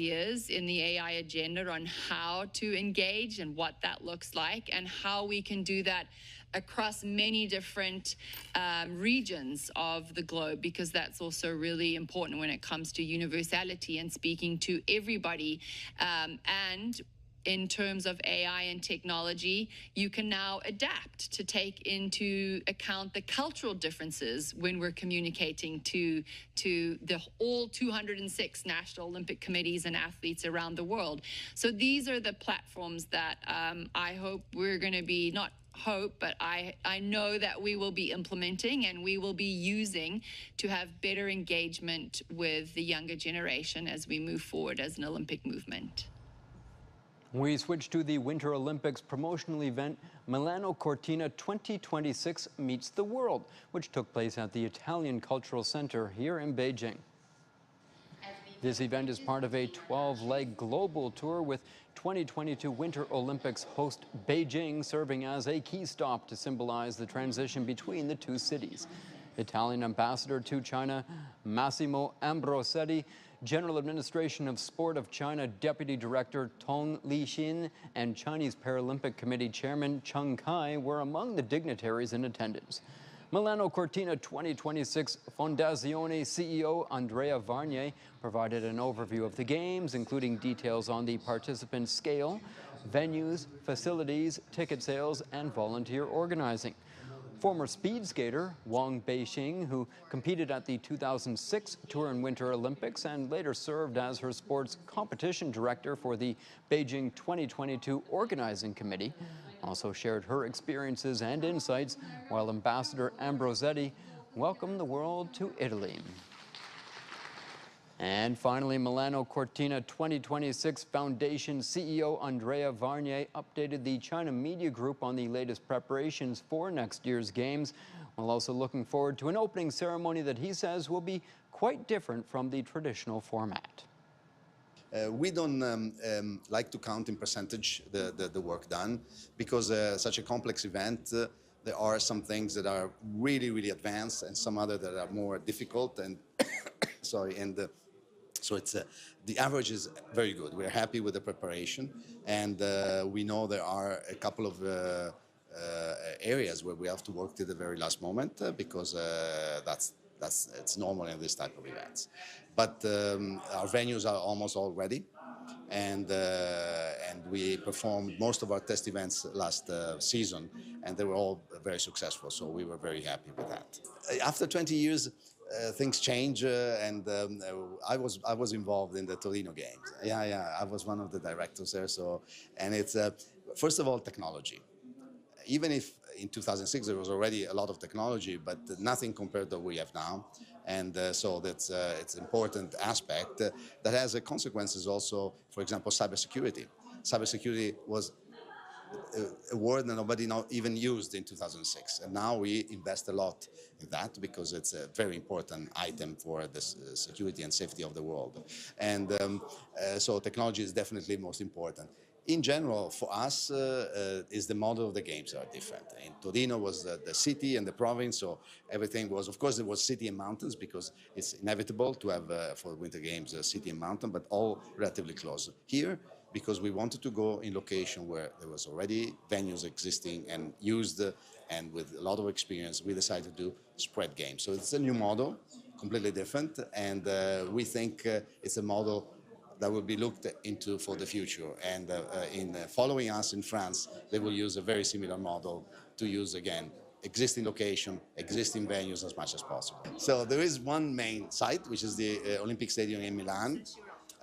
ideas in the AI agenda on how to engage and what that looks like and how we can do that across many different regions of the globe, because that's also really important when it comes to universality and speaking to everybody. And in terms of AI and technology, you can now adapt to take into account the cultural differences when we're communicating to the all 206 National Olympic Committees and athletes around the world. So these are the platforms that I hope we're going to be, not hope, but I know that we will be implementing and we will be using to have better engagement with the younger generation as we move forward as an Olympic movement. We switch to the Winter Olympics promotional event Milano Cortina 2026 Meets the World, which took place at the Italian Cultural Center here in Beijing. This event is part of a 12-leg global tour, with 2022 Winter Olympics host Beijing serving as a key stop to symbolize the transition between the two cities. Italian ambassador to China Massimo Ambrosetti, General Administration of Sport of China Deputy Director Tong Lixin, and Chinese Paralympic Committee Chairman Cheng Kai were among the dignitaries in attendance. Milano Cortina 2026 Fondazione CEO Andrea Varnier provided an overview of the Games, including details on the participant scale, venues, facilities, ticket sales, and volunteer organizing. Former speed skater Wang Beixing, who competed at the 2006 Tour and Winter Olympics and later served as her sports competition director for the Beijing 2022 Organizing Committee, also shared her experiences and insights, while Ambassador Ambrosetti welcomed the world to Italy. And finally, Milano Cortina 2026 Foundation CEO Andrea Varnier updated the China Media Group on the latest preparations for next year's Games, while also looking forward to an opening ceremony that he says will be quite different from the traditional format. We don't like to count in percentage the work done, because such a complex event, there are some things that are really, really advanced and some other that are more difficult, and so it's the average is very good. We're happy with the preparation, and we know there are a couple of areas where we have to work to the very last moment, because it's normal in this type of events. But our venues are almost all ready, and we performed most of our test events last season, and they were all very successful, so we were very happy with that. After 20 years, things change, and I was involved in the Torino Games. Yeah, I was one of the directors there. So, and it's first of all technology. Even if in 2006 there was already a lot of technology, but nothing compared to what we have now, and so that's it's an important aspect that has consequences also. For example, cybersecurity. Cybersecurity was a word that nobody even used in 2006, and now we invest a lot in that, because it's a very important item for the security and safety of the world. And so technology is definitely most important. In general, for us, is the model of the Games are different. In Torino was the city and the province, so everything was, of course, it was city and mountains, because it's inevitable to have for Winter Games a city and mountain, but all relatively close. Here, because we wanted to go in location where there was already venues existing and used, and with a lot of experience, we decided to do spread games. So it's a new model, completely different, and we think it's a model that will be looked into for the future. And in following us in France, they will use a very similar model to use, again, existing location, existing venues as much as possible. So there is one main site, which is the Olympic Stadium in Milan,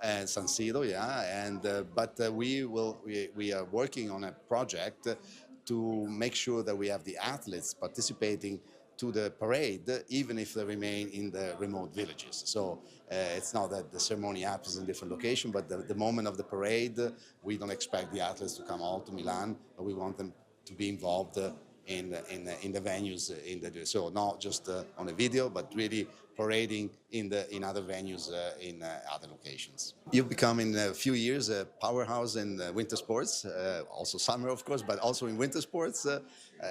and San Siro, yeah, and but we are working on a project to make sure that we have the athletes participating to the parade, even if they remain in the remote villages. So it's not that the ceremony happens in different location, but the moment of the parade, we don't expect the athletes to come all to Milan, but we want them to be involved in the venues, so not just on a video, but really parading in other venues in other locations. You've become in a few years a powerhouse in winter sports, also summer of course, but also in winter sports.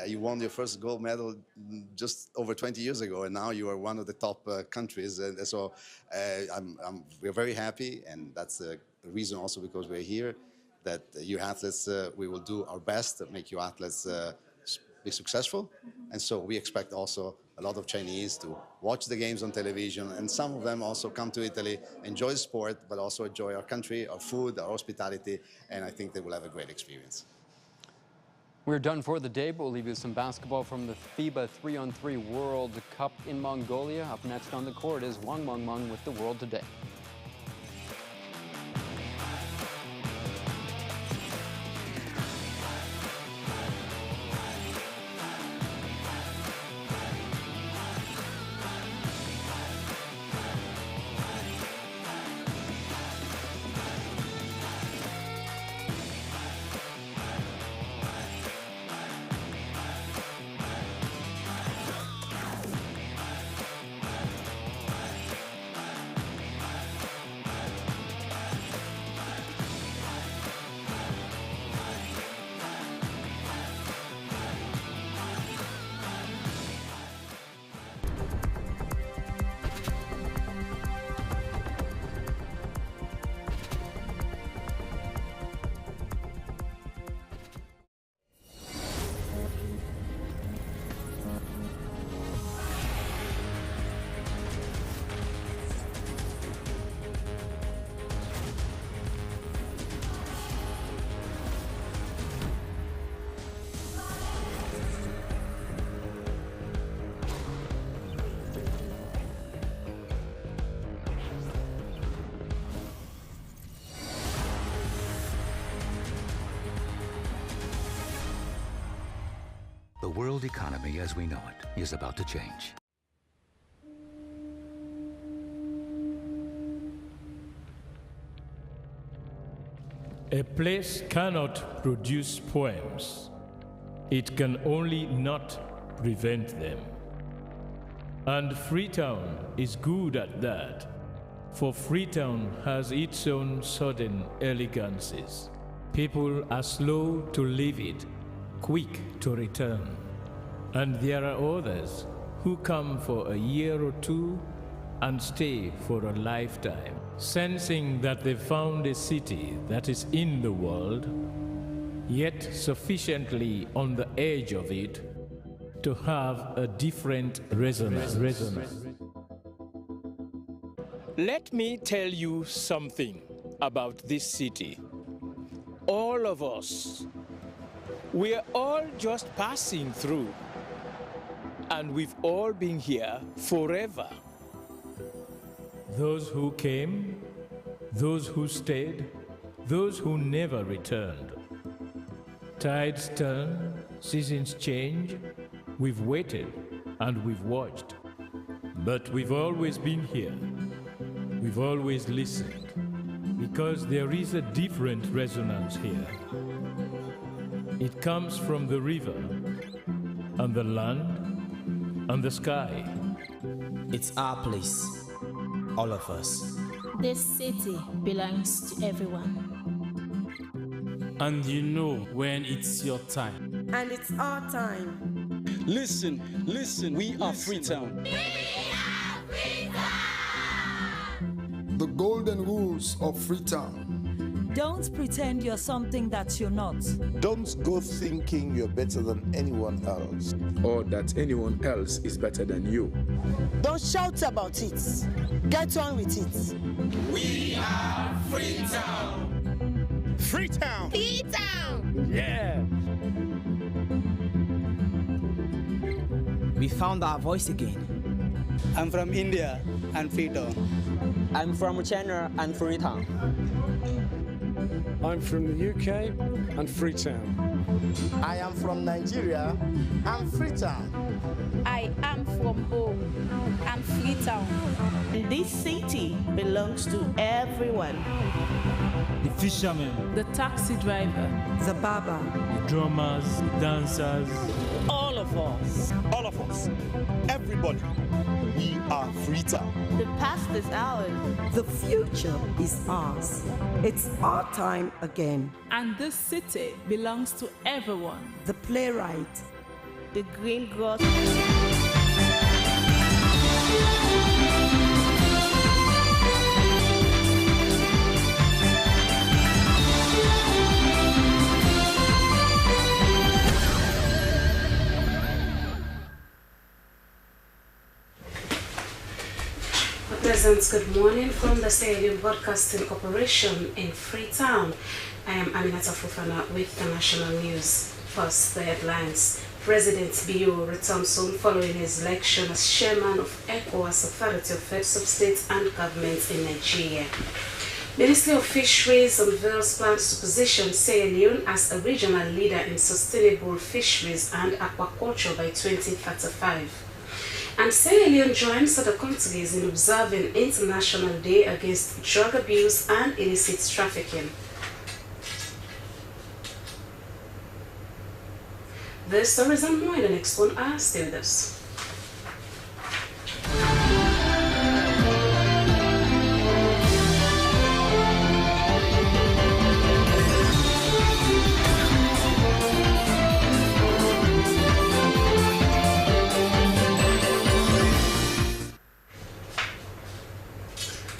You won your first gold medal just over 20 years ago, and now you are one of the top countries, and so we're very happy, and that's reason also because we're here, that you athletes, we will do our best to make you athletes be successful. And so we expect also a lot of Chinese to watch the games on television, and some of them also come to Italy, enjoy the sport, but also enjoy our country, our food, our hospitality, and I think they will have a great experience. We're done for the day, but we'll leave you some basketball from the FIBA 3-on-3 World Cup in Mongolia. Up next on the court is Wang Meng with the World Today. The world economy as we know it is about to change. A place cannot produce poems. It can only not prevent them. And Freetown is good at that, for Freetown has its own sudden elegances. People are slow to leave it, quick to return. And there are others who come for a year or two and stay for a lifetime, sensing that they've found a city that is in the world, yet sufficiently on the edge of it to have a different resonance. Let me tell you something about this city. All of us, we're all just passing through, and we've all been here forever. Those who came, those who stayed, those who never returned. Tides turn, seasons change, we've waited and we've watched. But we've always been here. We've always listened, because there is a different resonance here. It comes from the river, and the land, and the sky. It's our place, all of us. This city belongs to everyone. And you know when it's your time. And it's our time. Listen, we are Freetown. We are Freetown! The golden rules of Freetown. Don't pretend you're something that you're not. Don't go thinking you're better than anyone else. Or that anyone else is better than you. Don't shout about it. Get on with it. We are Freetown! Freetown! Freetown! Yeah! We found our voice again. I'm from India and Freetown. I'm from China and Freetown. I'm from the UK and Freetown. I am from Nigeria and Freetown. I am from home and Freetown. This city belongs to everyone. The fishermen, the taxi driver, the barber, the drummers, the dancers. All of us. All of us. Everybody. We are Freetown. The past is ours. The future is ours. It's our time again. And this city belongs to everyone. The playwright. The green grass. pleasant good morning from the Sierra Leone Broadcasting Corporation in Freetown. I am Aminata Fofana with the national news. First, the headlines. President Bio returns home following his election as chairman of ECOWAS Authority of Heads of State and Government in Nigeria. Ministry of Fisheries unveils plans to position Sierra Leone as a regional leader in sustainable fisheries and aquaculture by 2035. And Sierra Leone joins other countries in observing International Day Against Drug Abuse and Illicit Trafficking. The stories and more in the next 1 hour. Stay with us.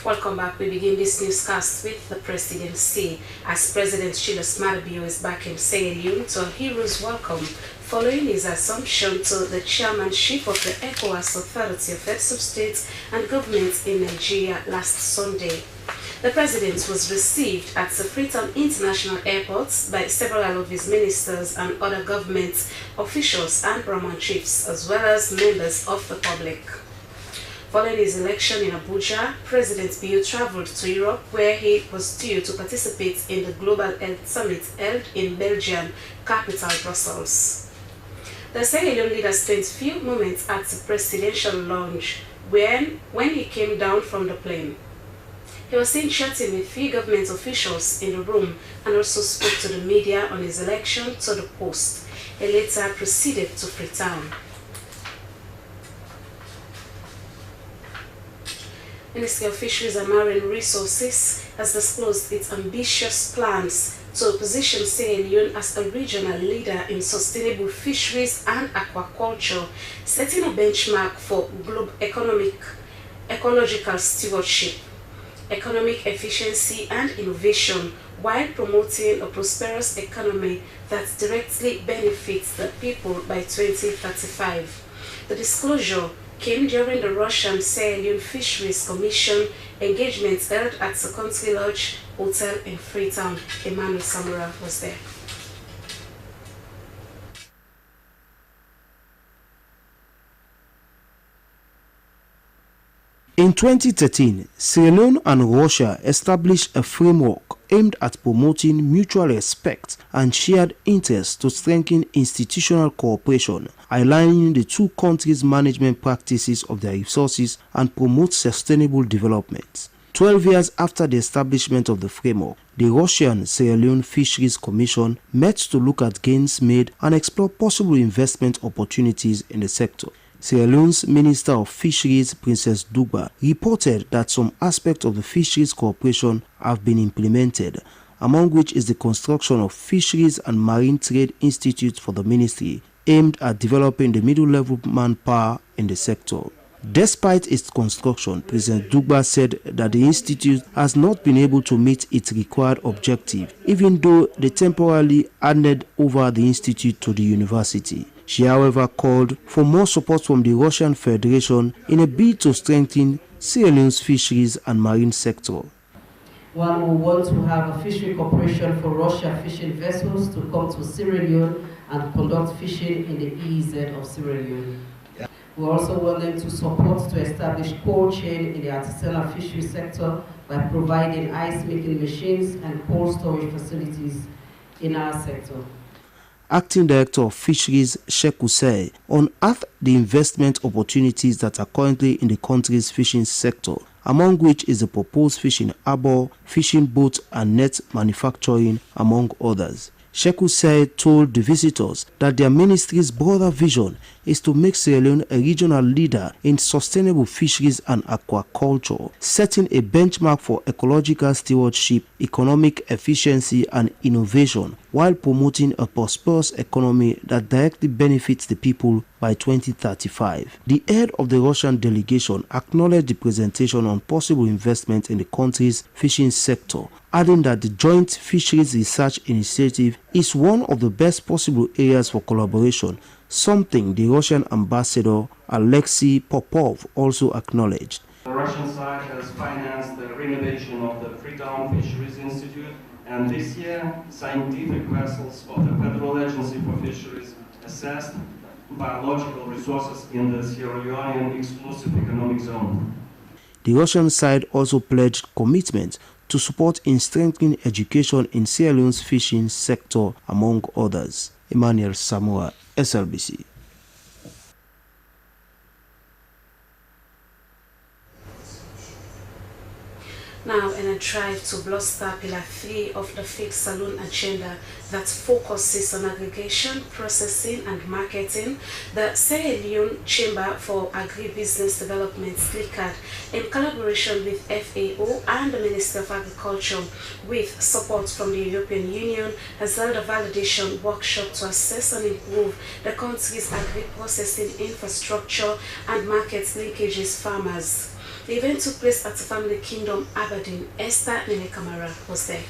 Welcome back. We begin this newscast with the presidency, as President Julius Maada Bio is back in Sierra Leone to a hero's welcome following his assumption to the chairmanship of the ECOWAS Authority of Heads of State and Government in Nigeria last Sunday. The president was received at the Freetown International Airport by several of his ministers and other government officials and Brahman chiefs, as well as members of the public. Following his election in Abuja, President Bio traveled to Europe, where he was due to participate in the Global Health Summit held in Belgium capital Brussels. The Sierra Leone leader spent few moments at the presidential lounge when he came down from the plane. He was seen chatting with few government officials in the room and also spoke to the media on his election to the post. He later proceeded to Freetown. Ministry of Fisheries and Marine Resources has disclosed its ambitious plans to position Sierra Leone as a regional leader in sustainable fisheries and aquaculture, setting a benchmark for global ecological stewardship, economic efficiency and innovation, while promoting a prosperous economy that directly benefits the people by 2035. The disclosure came during the Russian Sierra Leone Fisheries Commission engagements held at the Country Lodge Hotel in Freetown. Emmanuel Samura was there. In 2013, Sierra Leone and Russia established a framework aimed at promoting mutual respect and shared interests to strengthen institutional cooperation, aligning the two countries' management practices of their resources and promote sustainable development. 12 years after the establishment of the framework, the Russian Sierra Leone Fisheries Commission met to look at gains made and explore possible investment opportunities in the sector. Sierra Leone's Minister of Fisheries, Princess Dugba, reported that some aspects of the Fisheries Corporation have been implemented, among which is the construction of Fisheries and Marine Trade Institute for the ministry, aimed at developing the middle-level manpower in the sector. Despite its construction, President Dugba said that the institute has not been able to meet its required objective, even though they temporarily handed over the institute to the university. She, however, called for more support from the Russian Federation in a bid to strengthen Sierra Leone's fisheries and marine sector. One will want to have a fishery corporation for Russian fishing vessels to come to Sierra Leone and conduct fishing in the EEZ of Sierra Leone. We also want them to support to establish cold chain in the artisanal fishery sector by providing ice-making machines and cold storage facilities in our sector. Acting Director of Fisheries, Sheikh Hussein, unearthed the investment opportunities that are currently in the country's fishing sector, among which is the proposed fishing harbour, fishing boat and net manufacturing, among others. Sheikh Hussein told the visitors that their ministry's broader vision is to make Sierra Leone a regional leader in sustainable fisheries and aquaculture, setting a benchmark for ecological stewardship, economic efficiency and innovation, while promoting a prosperous economy that directly benefits the people by 2035. The head of the Russian delegation acknowledged the presentation on possible investment in the country's fishing sector, adding that the Joint Fisheries Research Initiative is one of the best possible areas for collaboration, something the Russian ambassador Alexei Popov also acknowledged. The Russian side has financed the renovation of the Freetown Fisheries Institute, and this year, scientific vessels of the Federal Agency for Fisheries assessed biological resources in the Sierra Leone Exclusive Economic Zone. The Russian side also pledged commitment to support in strengthening education in Sierra Leone's fishing sector, among others. Emmanuel Samoa, SLBC. Now, in a drive to bolster Pillar 3 of the Fifth Saloon agenda that focuses on aggregation, processing and marketing, the Sierra Leone Chamber for Agribusiness Development, SLCAD, in collaboration with FAO and the Ministry of Agriculture, with support from the European Union, has held a validation workshop to assess and improve the country's agri-processing infrastructure and market linkages farmers. The event took place at the Family Kingdom, Aberdeen. Esther Nene-Kamara was there.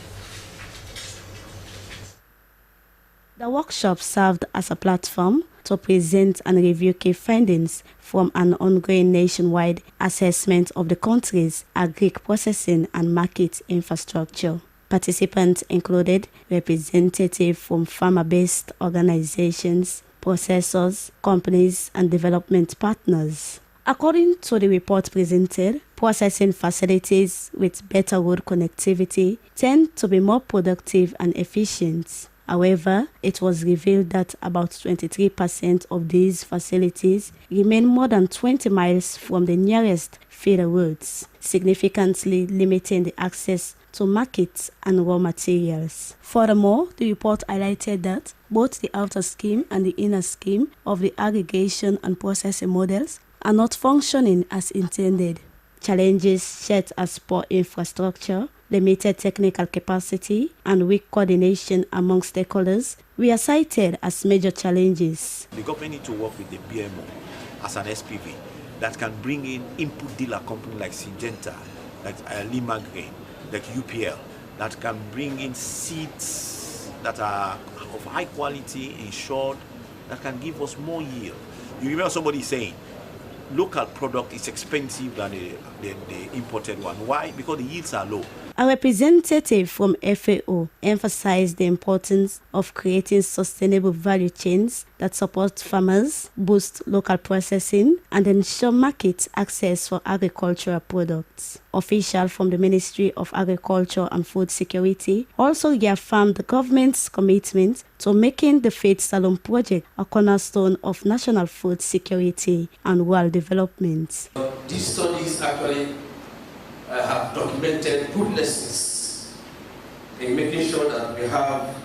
The workshop served as a platform to present and review key findings from an ongoing nationwide assessment of the country's agri-processing and market infrastructure. Participants included representatives from farmer-based organizations, processors, companies, and development partners. According to the report presented, processing facilities with better road connectivity tend to be more productive and efficient. However, it was revealed that about 23% of these facilities remain more than 20 miles from the nearest feeder roads, significantly limiting the access to markets and raw materials. Furthermore, the report highlighted that both the outer scheme and the inner scheme of the aggregation and processing models are not functioning as intended. Challenges such as poor infrastructure, limited technical capacity, and weak coordination among stakeholders were cited as major challenges. The government needs to work with the BMO as an SPV that can bring in input dealer companies like Syngenta, like Lima Grain, like UPL, that can bring in seeds that are of high quality, insured, that can give us more yield. You remember somebody saying, local product is expensive than the imported one. Why? Because the yields are low. A representative from FAO emphasized the importance of creating sustainable value chains that support farmers, boost local processing, and ensure market access for agricultural products. Officials from the Ministry of Agriculture and Food Security also reaffirmed the government's commitment to making the Faith Salon project a cornerstone of national food security and rural development. These studies actually have documented good lessons in making sure that we have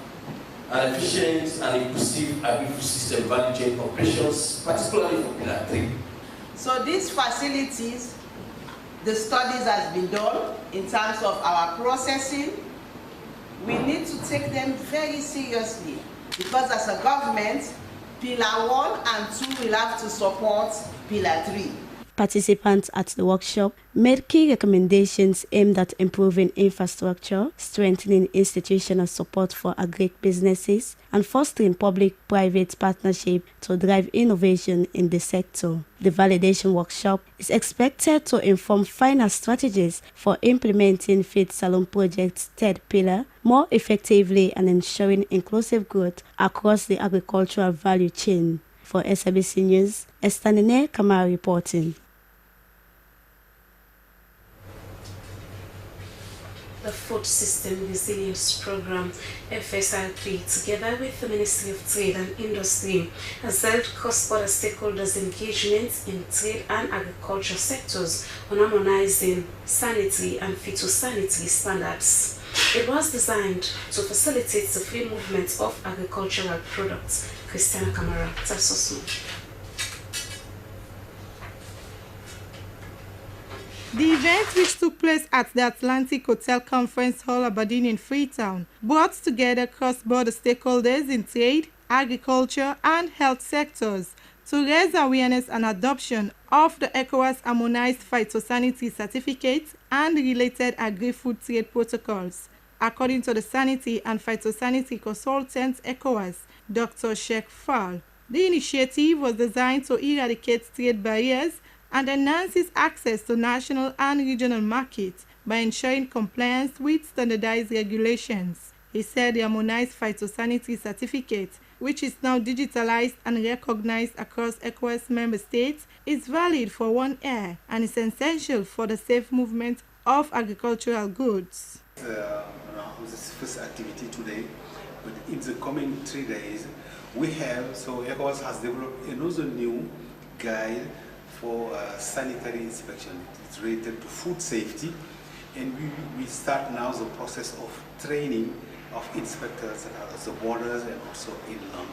an efficient and inclusive agri-food system value chain operations, particularly for Pillar 3. So these facilities, the studies has been done in terms of our processing. We need to take them very seriously because as a government, Pillar 1 and 2 will have to support Pillar 3. Participants at the workshop made key recommendations aimed at improving infrastructure, strengthening institutional support for agri-businesses, and fostering public-private partnership to drive innovation in the sector. The validation workshop is expected to inform final strategies for implementing Faith Salon Project's third pillar more effectively and ensuring inclusive growth across the agricultural value chain. For SLBC News, Esther Nene-Kamara reporting. The Food System Resilience Program, FSRP, together with the Ministry of Trade and Industry, has held cross-border stakeholders' engagement in trade and agriculture sectors on harmonizing sanitary and phytosanitary standards. It was designed to facilitate the free movement of agricultural products. Christiana Kamara tells us more. The event, which took place at the Atlantic Hotel Conference Hall, Aberdeen in Freetown, brought together cross-border stakeholders in trade, agriculture and health sectors to raise awareness and adoption of the ECOWAS Harmonized Phytosanitary Certificate and related agri-food trade protocols. According to the Sanitary and Phytosanitary Consultant ECOWAS, Dr. Sheikh Fall, the initiative was designed to eradicate trade barriers and enhances access to national and regional markets by ensuring compliance with standardized regulations. He said the Harmonized Phytosanitary Certificate, which is now digitalized and recognized across ECOWAS member states, is valid for 1 year and is essential for the safe movement of agricultural goods. This first activity today, but in the coming 3 days, ECOWAS has developed another new guide for sanitary inspection. It's related to food safety, and we start now the process of training of inspectors at the borders and also inland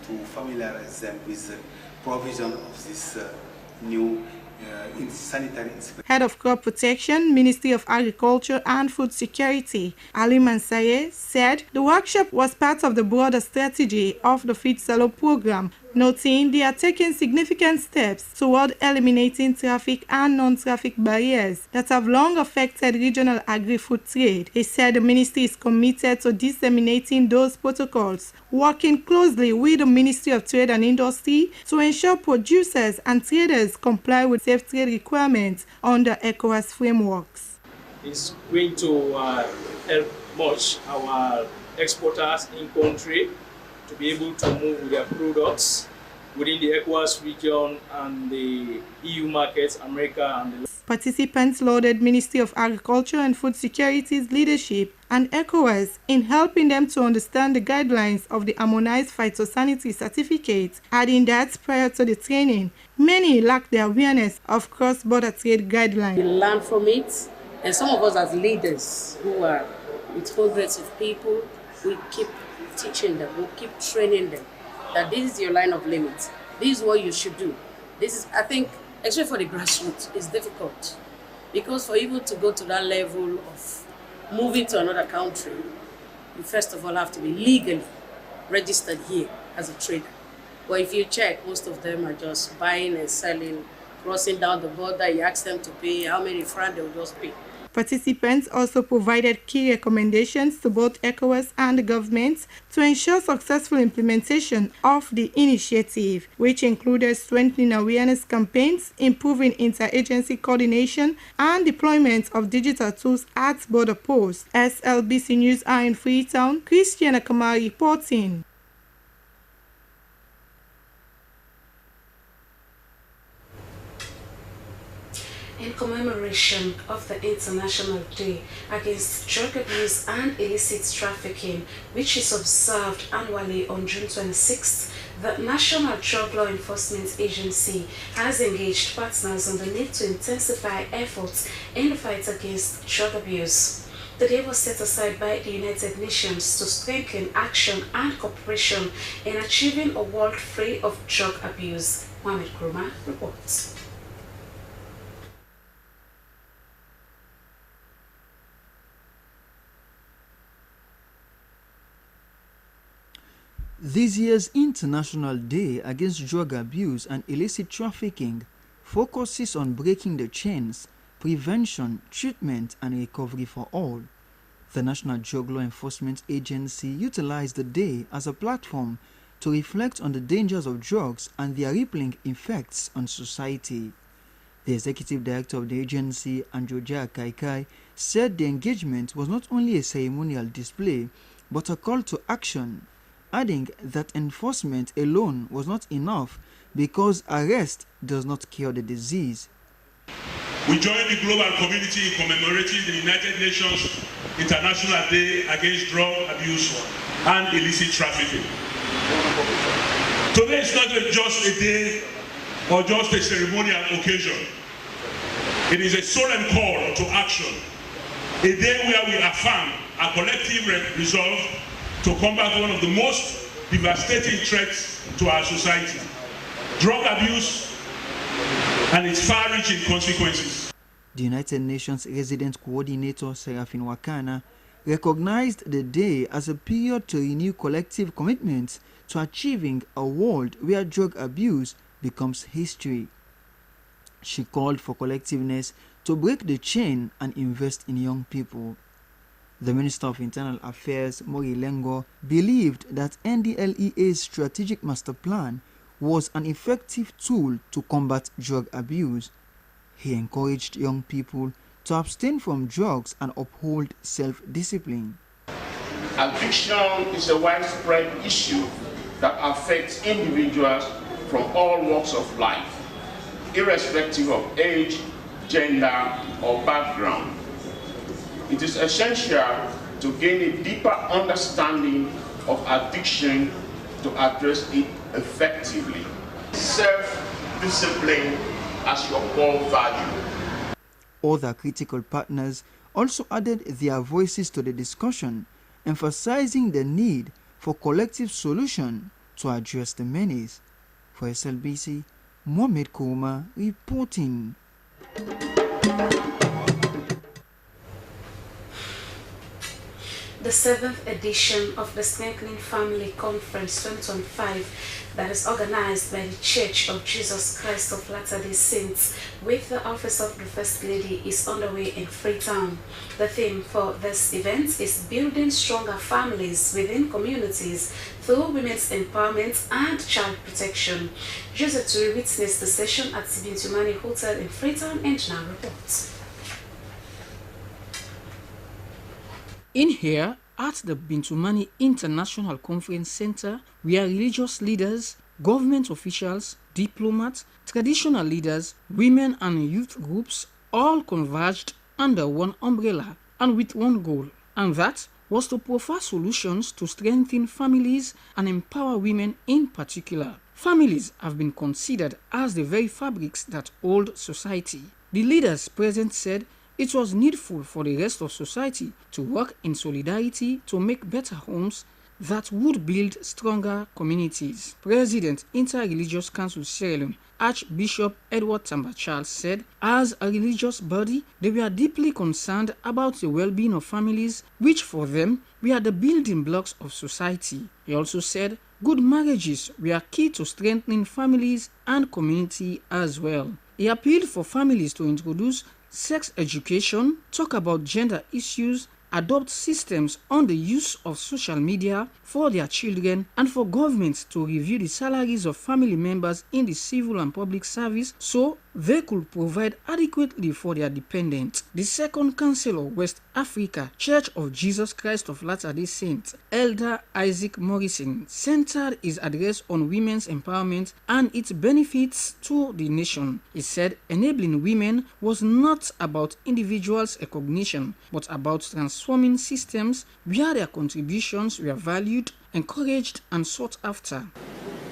to familiarize them with the provision of this new sanitary inspection. Head of Crop Protection, Ministry of Agriculture and Food Security, Ali Mansaye, said the workshop was part of the broader strategy of the Feed Salo program, noting they are taking significant steps toward eliminating traffic and non-traffic barriers that have long affected regional agri-food trade. He said the ministry is committed to disseminating those protocols, working closely with the Ministry of Trade and Industry to ensure producers and traders comply with safe trade requirements under ECOWAS frameworks. It's going to help much our exporters in country to be able to move their products within the ECOWAS region and the EU markets, America and the... Participants lauded Ministry of Agriculture and Food Security's leadership and ECOWAS in helping them to understand the guidelines of the Harmonized Phytosanitary Certificate, adding that prior to the training, many lacked the awareness of cross-border trade guidelines. We learn from it, and some of us as leaders who are with progressive people, we keep teaching them, we keep training them that this is your line of limits, this is what you should do. This is, I think, especially for the grassroots, it's difficult because for you to go to that level of moving to another country, you first of all have to be legally registered here as a trader. But if you check, most of them are just buying and selling, crossing down the border. You ask them to pay how many francs, they'll just pay. Participants also provided key recommendations to both ECOWAS and the governments to ensure successful implementation of the initiative, which included strengthening awareness campaigns, improving interagency coordination, and deployment of digital tools at border posts. SLBC News are in Freetown. Christiana Kamari reporting. In commemoration of the International Day Against Drug Abuse and Illicit Trafficking, which is observed annually on June 26th, the National Drug Law Enforcement Agency has engaged partners on the need to intensify efforts in the fight against drug abuse. The day was set aside by the United Nations to strengthen action and cooperation in achieving a world free of drug abuse. Mohamed Kruma reports. This year's International Day Against Drug Abuse and Illicit Trafficking focuses on breaking the chains, prevention, treatment, and recovery for all. The National Drug Law Enforcement Agency utilized the day as a platform to reflect on the dangers of drugs and their rippling effects on society. The Executive Director of the agency, Androja Kaikai, said the engagement was not only a ceremonial display, but a call to action, adding that enforcement alone was not enough because arrest does not cure the disease. We join the global community in commemorating the United Nations International Day Against Drug Abuse and Illicit Trafficking. Today is not just a day or just a ceremonial occasion. It is a solemn call to action, a day where we affirm our collective resolve to combat one of the most devastating threats to our society, drug abuse and its far-reaching consequences. The United Nations Resident Coordinator, Serafin Wakana, recognized the day as a period to renew collective commitments to achieving a world where drug abuse becomes history. She called for collectiveness to break the chain and invest in young people. The Minister of Internal Affairs, Mori Lengo, believed that NDLEA's strategic master plan was an effective tool to combat drug abuse. He encouraged young people to abstain from drugs and uphold self-discipline. Addiction is a widespread issue that affects individuals from all walks of life, irrespective of age, gender, or background. It is essential to gain a deeper understanding of addiction to address it effectively. Self-discipline as your core value. Other critical partners also added their voices to the discussion, emphasizing the need for collective solution to address the menace. For SLBC, Mohamed Kouma reporting. The 7th edition of the Strengthening Family Conference 2025 that is organized by the Church of Jesus Christ of Latter-day Saints with the Office of the First Lady is underway in Freetown. The theme for this event is building stronger families within communities through women's empowerment and child protection. Joseph Turi witnessed the session at the Bintumani Hotel in Freetown and now reports. In here, at the Bintumani International Conference Center, where religious leaders, government officials, diplomats, traditional leaders, women and youth groups all converged under one umbrella and with one goal, and that was to provide solutions to strengthen families and empower women in particular. Families have been considered as the very fabrics that hold society. The leaders present said it was needful for the rest of society to work in solidarity to make better homes that would build stronger communities. President Inter-Religious Council Sierra Leone, Archbishop Edward Tamba Charles said, as a religious body, they were deeply concerned about the well-being of families, which for them were the building blocks of society. He also said, good marriages were key to strengthening families and community as well. He appealed for families to introduce sex education, talk about gender issues, adopt systems on the use of social media for their children, and for governments to review the salaries of family members in the civil and public service so they could provide adequately for their dependents. The Second Council of West Africa, Church of Jesus Christ of Latter-day Saints, Elder Isaac Morrison, centered his address on women's empowerment and its benefits to the nation. He said enabling women was not about individuals' recognition, but about transforming systems where their contributions were valued, encouraged, and sought after.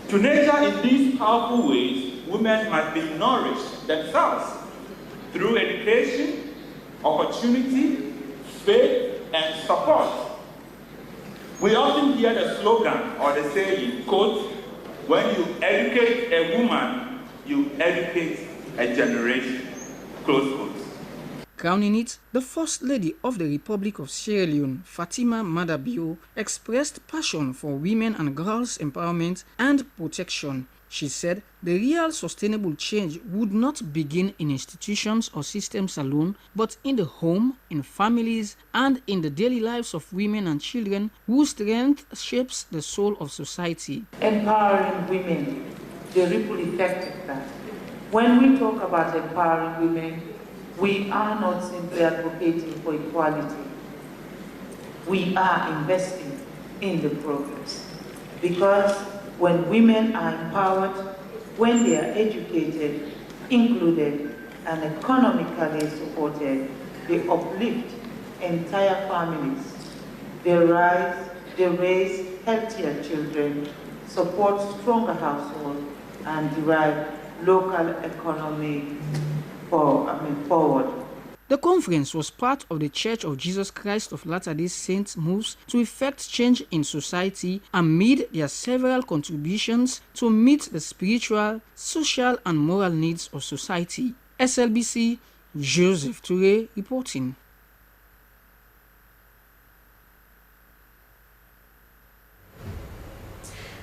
To nurture in these powerful ways, women must be nourished themselves through education, opportunity, faith, and support. We often hear the slogan or the saying, quote, when you educate a woman, you educate a generation, close quote. Crowning it, the First Lady of the Republic of Sierra Leone, Fatima Madabio, expressed passion for women and girls' empowerment and protection. She said the real sustainable change would not begin in institutions or systems alone, but in the home, in families, and in the daily lives of women and children whose strength shapes the soul of society. Empowering women, the ripple effect of that. When we talk about empowering women, we are not simply advocating for equality. We are investing in the progress. Because when women are empowered, when they are educated, included, and economically supported, they uplift entire families. They raise healthier children, support stronger households, and derive local economy forward. The conference was part of the Church of Jesus Christ of Latter-day Saints' moves to effect change in society amid their several contributions to meet the spiritual, social, and moral needs of society. SLBC, Joseph Toure reporting.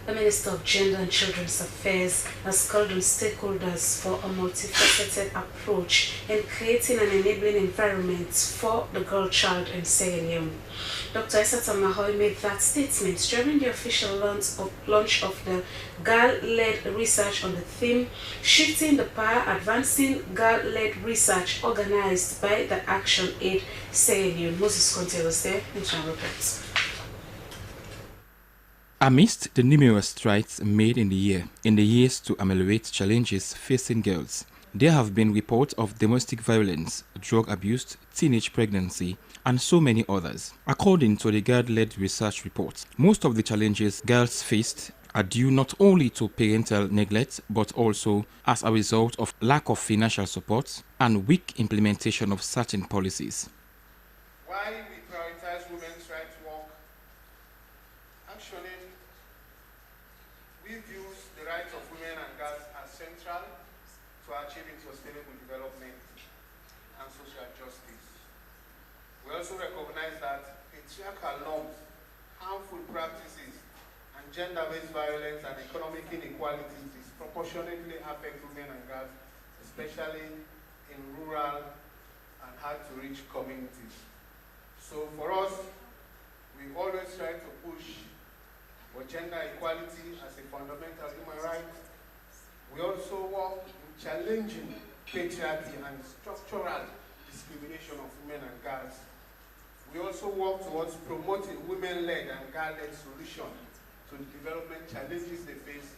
The Minister of Gender and Children's Affairs has called on stakeholders for a multifaceted approach in creating an enabling environment for the girl child in Sierra Leone. Dr. Esata Mahoy made that statement during the official launch of the girl-led research on the theme Shifting the Power, Advancing Girl-Led Research, organized by the Action Aid Sierra Leone. Moses Conte was there in Channel Reports. Amidst the numerous strides made in the years to ameliorate challenges facing girls, there have been reports of domestic violence, drug abuse, teenage pregnancy, and so many others. According to the girl-led research report, most of the challenges girls faced are due not only to parental neglect, but also as a result of lack of financial support and weak implementation of certain policies. Why we prioritize women's rights work? Actually, we view the rights of women and girls as central to achieving sustainable development and social justice. We also recognize that patriarchal norms, harmful practices, and gender-based violence and economic inequalities disproportionately affect women and girls, especially in rural and hard-to-reach communities. So for us, we always try to push for gender equality as a fundamental human right. We also work in challenging patriarchy and structural discrimination of women and girls. We also work towards promoting women-led and girl-led solutions to the development challenges they face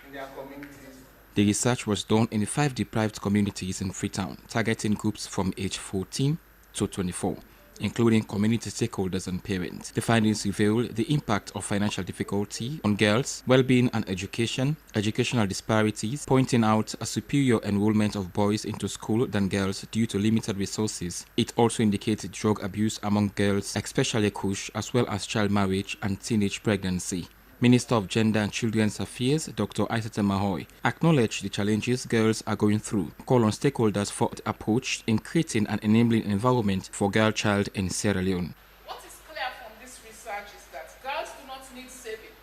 in their communities. The research was done in 5 deprived communities in Freetown, targeting groups from age 14 to 24. Including community stakeholders and parents. The findings reveal the impact of financial difficulty on girls, well-being and education, educational disparities, pointing out a superior enrollment of boys into school than girls due to limited resources. It also indicated drug abuse among girls, especially kush, as well as child marriage and teenage pregnancy. Minister of Gender and Children's Affairs, Dr. Esata Mahoy, acknowledged the challenges girls are going through, call on stakeholders for an approach in creating an enabling environment for girl child in Sierra Leone. What is clear from this research is that girls do not need saving.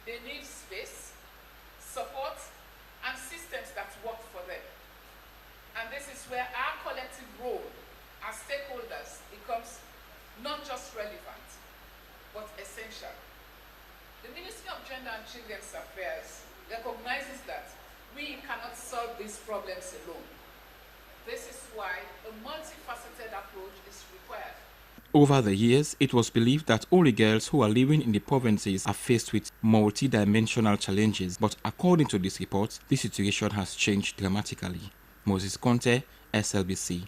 They need space, support, and systems that work for them. And this is where our collective role as stakeholders becomes not just relevant, but essential. The Ministry of Gender and Children's Affairs recognizes that we cannot solve these problems alone. This is why a multifaceted approach is required. Over the years, it was believed that only girls who are living in the provinces are faced with multi-dimensional challenges, but according to this report, this situation has changed dramatically. Moses Conte, SLBC.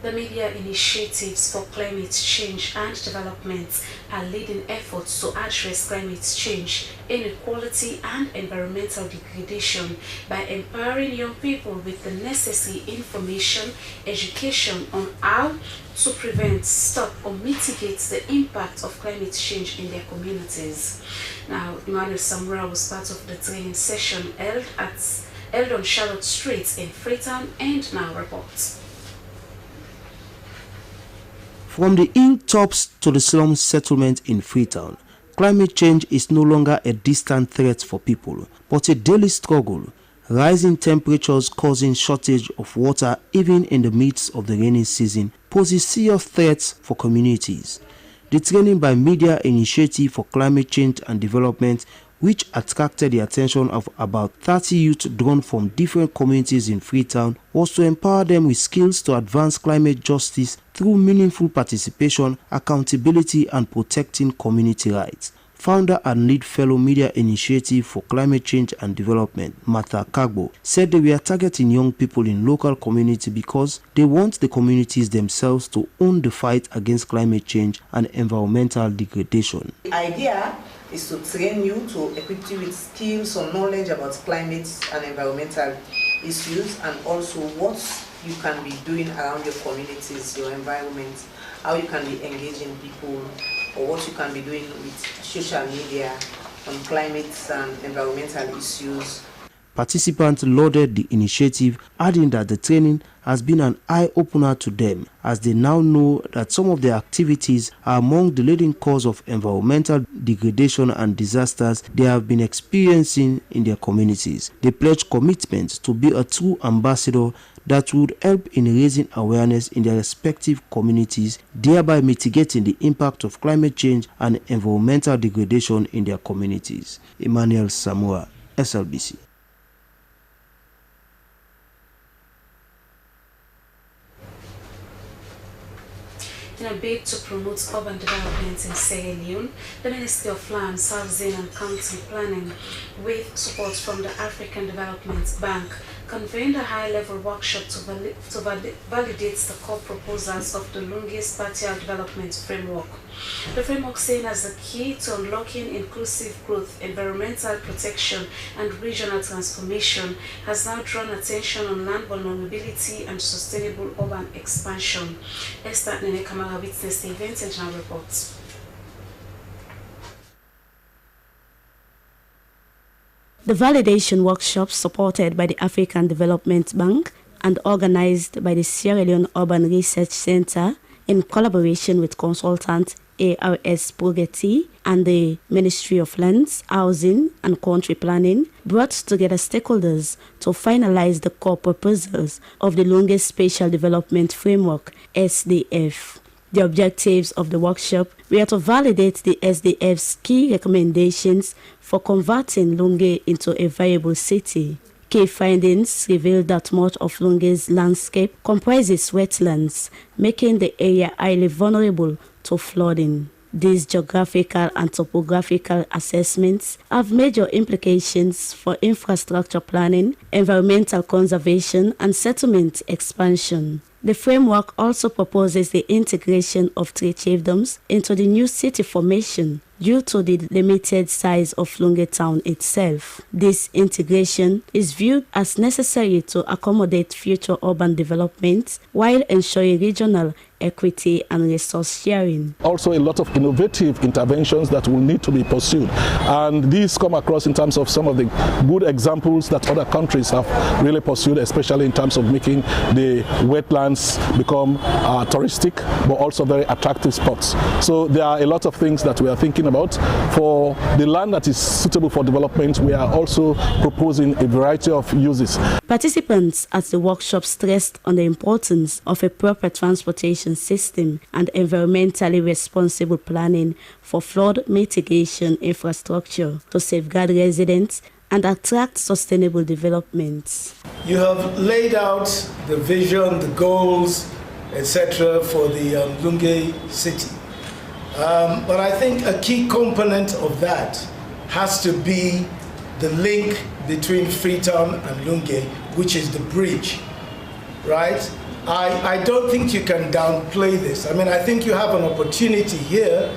The media initiatives for climate change and development are leading efforts to address climate change, inequality, and environmental degradation by empowering young people with the necessary information, education on how to prevent, stop, or mitigate the impact of climate change in their communities. Now, Emmanuel Samura was part of the training session held on Charlotte Street in Freetown, and now reports. From the hilltops to the slum settlement in Freetown, climate change is no longer a distant threat for people, but a daily struggle. Rising temperatures causing shortage of water even in the midst of the rainy season poses serious threats for communities. The Training by Media Initiative for Climate Change and Development, which attracted the attention of about 30 youth drawn from different communities in Freetown, was to empower them with skills to advance climate justice through meaningful participation, accountability, and protecting community rights. Founder and lead fellow Media Initiative for Climate Change and Development, Martha Kagbo, said they were targeting young people in local community because they want the communities themselves to own the fight against climate change and environmental degradation. The idea is to train you, to equip you with skills or knowledge about climate and environmental issues, and also what you can be doing around your communities, your environment, how you can be engaging people, or what you can be doing with social media on climate and environmental issues. Participants lauded the initiative, adding that the training has been an eye-opener to them, as they now know that some of their activities are among the leading cause of environmental degradation and disasters they have been experiencing in their communities. They pledge commitment to be a true ambassador that would help in raising awareness in their respective communities, thereby mitigating the impact of climate change and environmental degradation in their communities. Emmanuel Samoa, SLBC. In a bid to promote urban development in Sierra Leone, the Ministry of Lands, Housing and County Planning, with support from the African Development Bank, convened a high-level workshop to validate the core proposals of the Lungi Spatial Development Framework. The framework, seen as the key to unlocking inclusive growth, environmental protection, and regional transformation, has now drawn attention on land vulnerability and sustainable urban expansion. Esther Nene Kamara witnessed the event and now reports. The validation workshop, supported by the African Development Bank and organized by the Sierra Leone Urban Research Center in collaboration with consultant ARS Progretti and the Ministry of Lands, Housing and Country Planning, brought together stakeholders to finalize the core proposals of the Lungi Spatial Development Framework, SDF. The objectives of the workshop were to validate the SDF's key recommendations for converting Lungi into a viable city. Key findings revealed that much of Lungi's landscape comprises wetlands, making the area highly vulnerable to flooding. These geographical and topographical assessments have major implications for infrastructure planning, environmental conservation, and settlement expansion. The framework also proposes the integration of 3 chiefdoms into the new city formation due to the limited size of Lungi town itself. This integration is viewed as necessary to accommodate future urban development while ensuring regional equity and resource sharing. Also a lot of innovative interventions that will need to be pursued, and these come across in terms of some of the good examples that other countries have really pursued, especially in terms of making the wetlands become touristic but also very attractive spots. So there are a lot of things that we are thinking about. For the land that is suitable for development, we are also proposing a variety of uses. Participants at the workshop stressed on the importance of a proper transportation system and environmentally responsible planning for flood mitigation infrastructure to safeguard residents and attract sustainable development. You have laid out the vision, the goals, etc. for the Lungi city. But I think a key component of that has to be the link between Freetown and Lungi, which is the bridge, right? I don't think you can downplay this. I mean, I think you have an opportunity here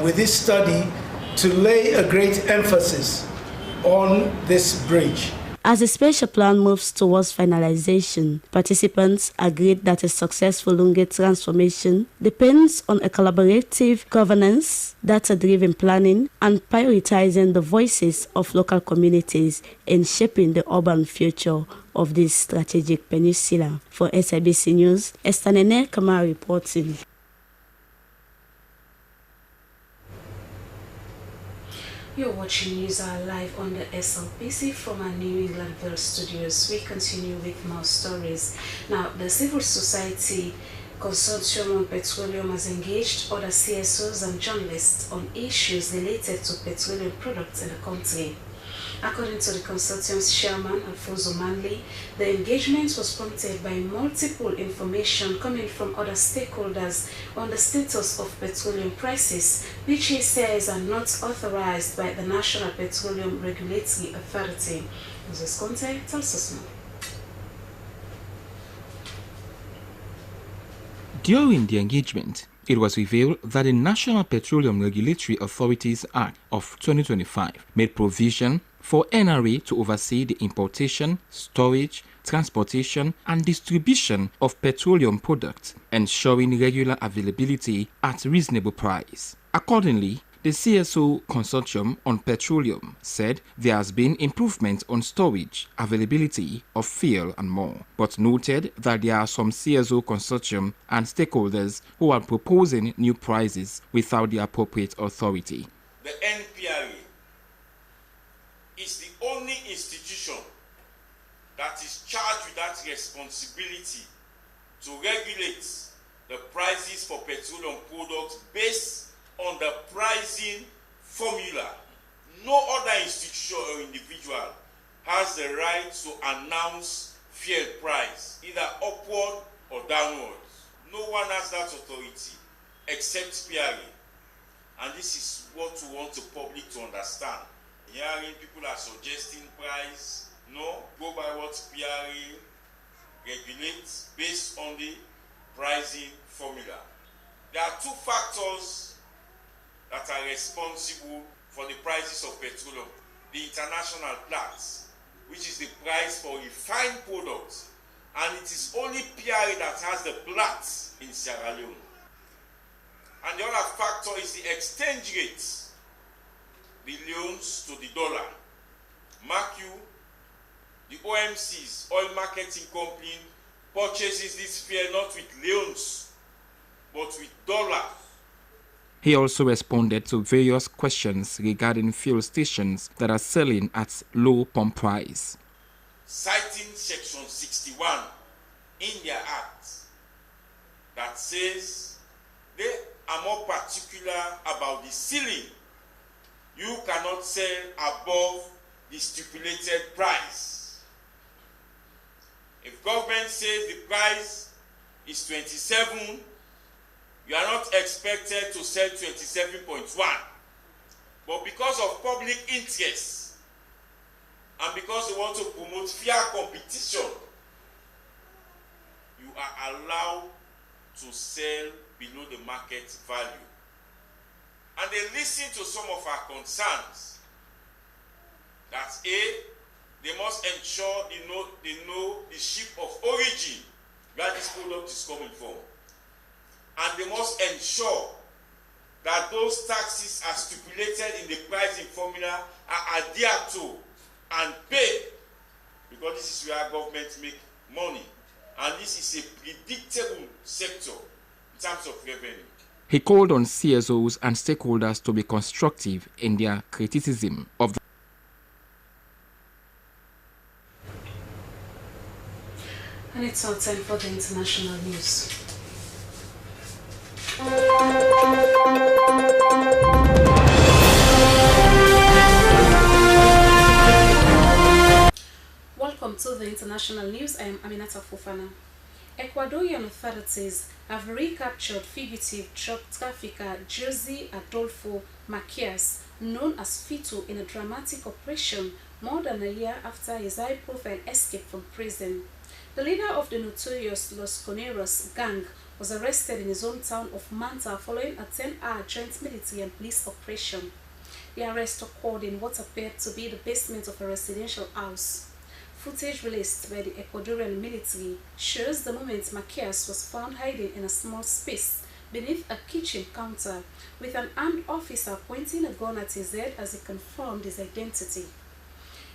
with this study to lay a great emphasis on this bridge. As the spatial plan moves towards finalization, participants agreed that a successful Lungi transformation depends on a collaborative governance, data-driven planning, and prioritizing the voices of local communities in shaping the urban future of this strategic peninsula. For Slbc News, Esther Nene Kamara reporting. You're watching News Hour live on the Slbc from our New Englandville studios. We continue with more stories. Now, the civil society consortium on petroleum has engaged other CSOs and journalists on issues related to petroleum products in the country. According to the consortium's chairman, Alfonso Manley, the engagement was prompted by multiple information coming from other stakeholders on the status of petroleum prices, which he says are not authorized by the National Petroleum Regulatory Authority. Moses Conte tells us more. During the engagement, it was revealed that the National Petroleum Regulatory Authorities Act of 2025 made provision for NRA to oversee the importation, storage, transportation, and distribution of petroleum products, ensuring regular availability at reasonable price. Accordingly, The CSO Consortium on Petroleum said there has been improvement on storage, availability of fuel and more, but noted that there are some CSO Consortium and stakeholders who are proposing new prices without the appropriate authority. The NPRA is the only institution that is charged with that responsibility to regulate the prices for petroleum products based on the pricing formula. No other institution or individual has the right to announce fuel price, either upward or downwards. No one has that authority except PRA. And this is what we want the public to understand. Hearing people are suggesting price, no, go by what PRA regulates based on the pricing formula. There are two factors that are responsible for the prices of petroleum. The international Platts, which is the price for refined products, and it is only PRA that has the Platts in Sierra Leone. And the other factor is the exchange rate, the leones to the dollar. Mark you, the OMCs, oil marketing company, purchases this fuel not with leones, but with dollar. He also responded to various questions regarding fuel stations that are selling at low pump price. Citing Section 61 in their Act that says they are more particular about the ceiling. You cannot sell above the stipulated price. If government says the price is 27, you are not expected to sell 27.1. But because of public interest and because they want to promote fair competition, you are allowed to sell below the market value. And they listen to some of our concerns. That A, they must ensure they know the ship of origin where this product is coming from. And they must ensure that those taxes are stipulated in the pricing formula are adhered to and paid, because this is where government make money. And this is a predictable sector in terms of revenue. He called on CSOs and stakeholders to be constructive in their criticism of the And it's our time for the international news. Welcome to the international news. I am Aminata Fofana. Ecuadorian authorities have recaptured fugitive drug trafficker Jose Adolfo Macias, known as Fito, in a dramatic operation more than a year after his high-profile escape from prison. The leader of the notorious Los Coneros gang was arrested in his hometown of Manta following a 10-hour joint military and police operation. The arrest occurred in what appeared to be the basement of a residential house. Footage released by the Ecuadorian military shows the moment Macias was found hiding in a small space beneath a kitchen counter, with an armed officer pointing a gun at his head as he confirmed his identity.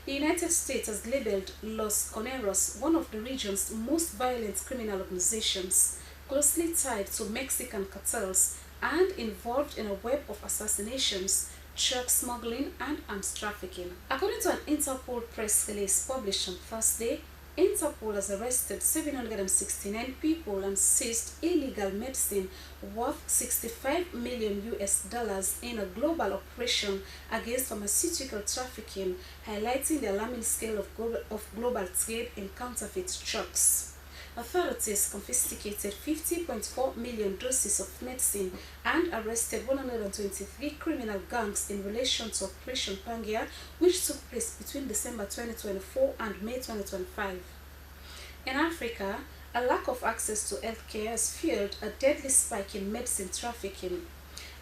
The United States has labeled Los Coneros one of the region's most violent criminal organizations, closely tied to Mexican cartels and involved in a web of assassinations, drug smuggling, and arms trafficking. According to an Interpol press release published on Thursday, Interpol has arrested 769 people and seized illegal medicine worth $65 million in a global operation against pharmaceutical trafficking, highlighting the alarming scale of global trade in counterfeit drugs. Authorities confiscated 50.4 million doses of medicine and arrested 123 criminal gangs in relation to Operation Pangaea, which took place between December 2024 and May 2025. In Africa, a lack of access to healthcare has fueled a deadly spike in medicine trafficking.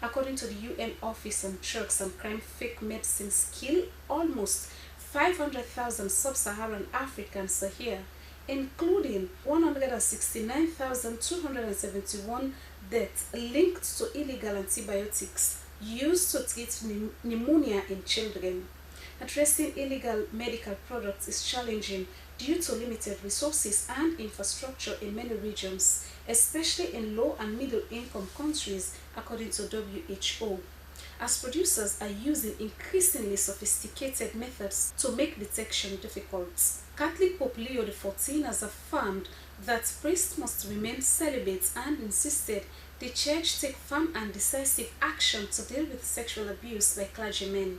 According to the UN Office on Drugs and Crime, fake medicines kill almost 500,000 sub-Saharan Africans a year, including 169,271 deaths linked to illegal antibiotics, used to treat pneumonia in children. Addressing illegal medical products is challenging due to limited resources and infrastructure in many regions, especially in low and middle income countries, according to WHO, as producers are using increasingly sophisticated methods to make detection difficult. Catholic Pope Leo XIV has affirmed that priests must remain celibate and insisted the Church take firm and decisive action to deal with sexual abuse by clergymen.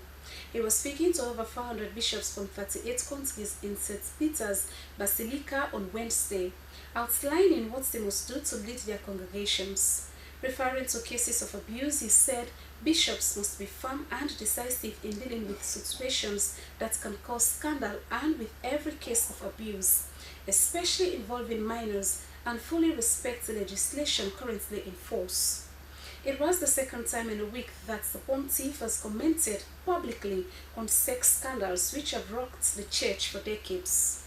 He was speaking to over 400 bishops from 38 countries in St. Peter's Basilica on Wednesday, outlining what they must do to lead their congregations. Referring to cases of abuse, he said bishops must be firm and decisive in dealing with situations that can cause scandal and with every case of abuse, especially involving minors, and fully respect the legislation currently in force. It was the second time in a week that the Pontiff has commented publicly on sex scandals which have rocked the Church for decades.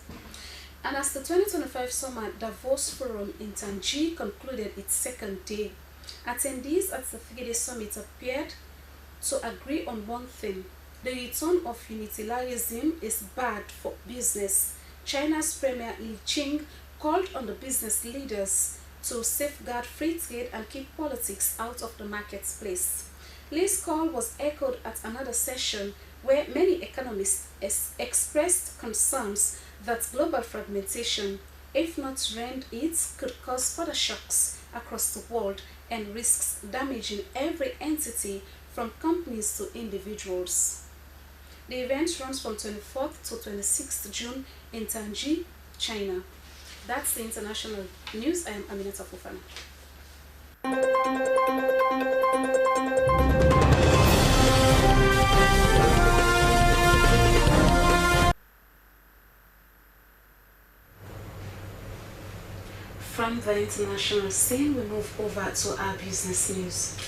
And as the 2025 Summer Davos Forum in Tangier concluded its second day, attendees at the three-day summit appeared to agree on one thing: the return of unilateralism is bad for business. China's Premier Li Qing called on the business leaders to safeguard free trade and keep politics out of the marketplace. Li's call was echoed at another session where many economists expressed concerns that global fragmentation, if not rend it, could cause further shocks across the world and risks damaging every entity from companies to individuals. The event runs from 24th to 26th June in Tangier, China. That's the international news. I am Aminata Fofana. From the international scene, we move over to our business news.